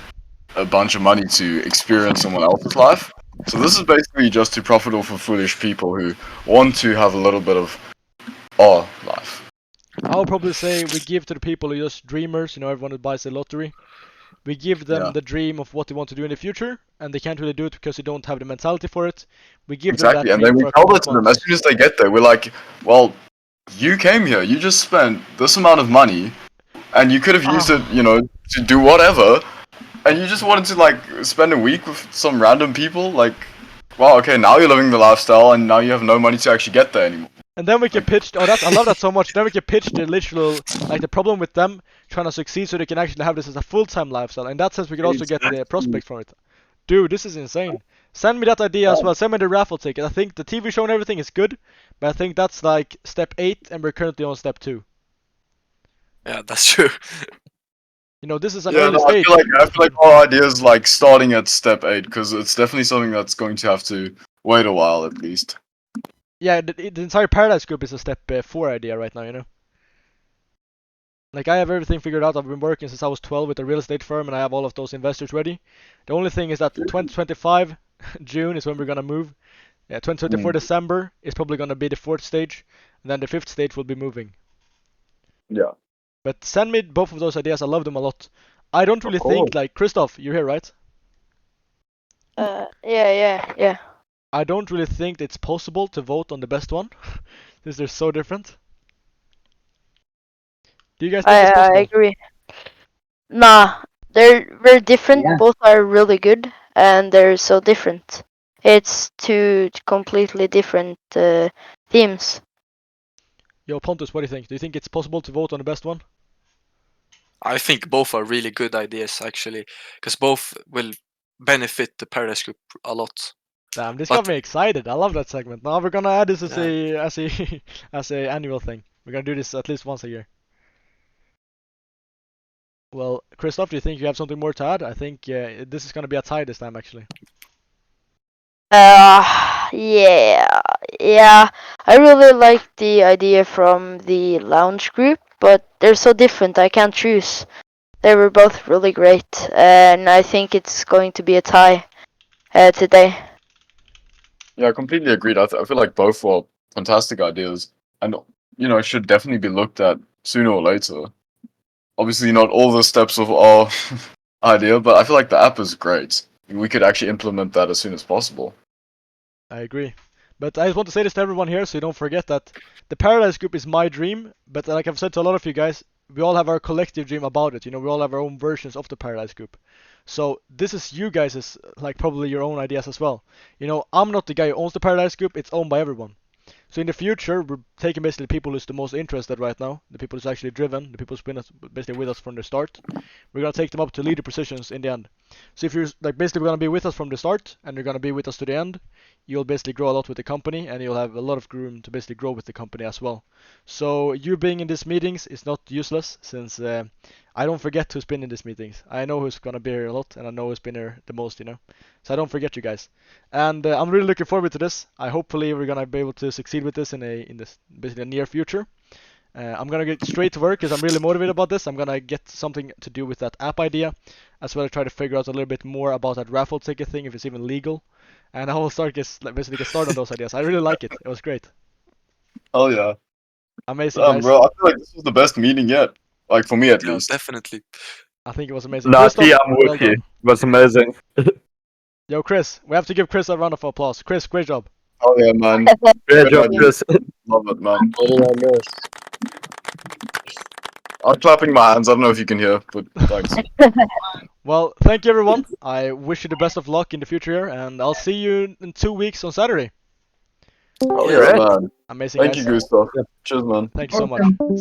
a bunch of money to experience someone else's life. So this is basically just too profitable for foolish people who want to have a little bit of our life. I'll probably say we give to the people who are just dreamers, everyone who buys the lottery. We give them Yeah. the dream of what they want to do in the future, and they can't really do it because they don't have the mentality for it. We give Exactly, them and that then dream we for a tell couple that of to them as months. soon as they get there. We're like, well, you came here, you just spent this amount of money, and you could have used it, to do whatever, and you just wanted to like spend a week with some random people. Like, well, okay, now you're living the lifestyle, and now you have no money to actually get there anymore. And then we can pitch. I love that so much. Then we can pitch the literal, like the problem with them trying to succeed, so they can actually have this as a full-time lifestyle. In that sense, we can also get the prospect from it. Dude, this is insane. Send me that idea as well. Send me the raffle ticket. I think the TV show and everything is good, but I think that's like step 8, and we're currently on step 2. Yeah, that's true. This is an Yeah, early no, stage. I feel like our idea is like starting at step 8 because it's definitely something that's going to have to wait a while at least. Yeah, the entire Paradise Group is a step 4 idea right now, Like, I have everything figured out. I've been working since I was 12 with a real estate firm, and I have all of those investors ready. The only thing is that 2025 June is when we're gonna move. Yeah, 2024 December is probably gonna be the 4th stage, and then the 5th stage will be moving. Yeah. But send me both of those ideas. I love them a lot. I don't really course. think, like, Christoph, you're here, right? Yeah. I don't really think it's possible to vote on the best one, since they're so different. Do you guys think it's I possible? agree. Nah, they're very different. Yeah. Both are really good, and they're so different. It's two completely different themes. Yo, Pontus, what do you think? Do you think it's possible to vote on the best one? I think both are really good ideas actually, because both will benefit the Paradise Group a lot. Damn, this But- got me excited. I love that segment. Now we're gonna add this as Yeah. as a annual thing. We're gonna do this at least once a year. Well, Christoph, do you think you have something more to add? I think this is gonna be a tie this time, actually. Yeah. I really like the idea from the lounge group, but they're so different. I can't choose. They were both really great, and I think it's going to be a tie today. Yeah, I completely agreed. I feel like both were fantastic ideas, and should definitely be looked at sooner or later. Obviously, not all the steps of our idea, but I feel like the app is great. We could actually implement that as soon as possible. I agree. But I just want to say this to everyone here so you don't forget that the Paradise Group is my dream, but like I've said to a lot of you guys, we all have our collective dream about it. We all have our own versions of the Paradise Group. So this is you guys' like probably your own ideas as well. I'm not the guy who owns the Paradise Group, it's owned by everyone. So in the future, we're taking basically the people who's the most interested right now, the people who's actually driven, the people who's been basically with us from the start. We're gonna take them up to leader positions in the end. So if you're like basically gonna be with us from the start and you're gonna be with us to the end, you'll basically grow a lot with the company and you'll have a lot of room to basically grow with the company as well. So you being in these meetings is not useless since I don't forget who's been in these meetings. I know who's gonna be here a lot and I know who's been here the most. So I don't forget you guys. And I'm really looking forward to this. Hopefully we're gonna be able to succeed with this in this basically a near future. I'm gonna get straight to work because I'm really motivated about this. I'm gonna get something to do with that app idea, as well as try to figure out a little bit more about that raffle ticket thing if it's even legal. And I will basically get started on those ideas. I really like it. It was great. Oh yeah. Amazing, Damn, guys. bro, I feel like this was the best meeting yet. Like for me at Yeah, least. definitely. I think it was amazing. Nah, Christoph, T, I'm with well you. done. It was amazing. Yo, Chris, we have to give Chris a round of applause. Chris, great job. Oh yeah, man. Great job, idea. Chris. Love it, man. I'm clapping my hands. I don't know if you can hear, but thanks. Well, thank you everyone. I wish you the best of luck in the future here, and I'll see you in 2 weeks on Saturday. Oh Yeah. yeah, man. Amazing, Thank guys. you, Gustav. Cheers, man. Thank you so much. Welcome.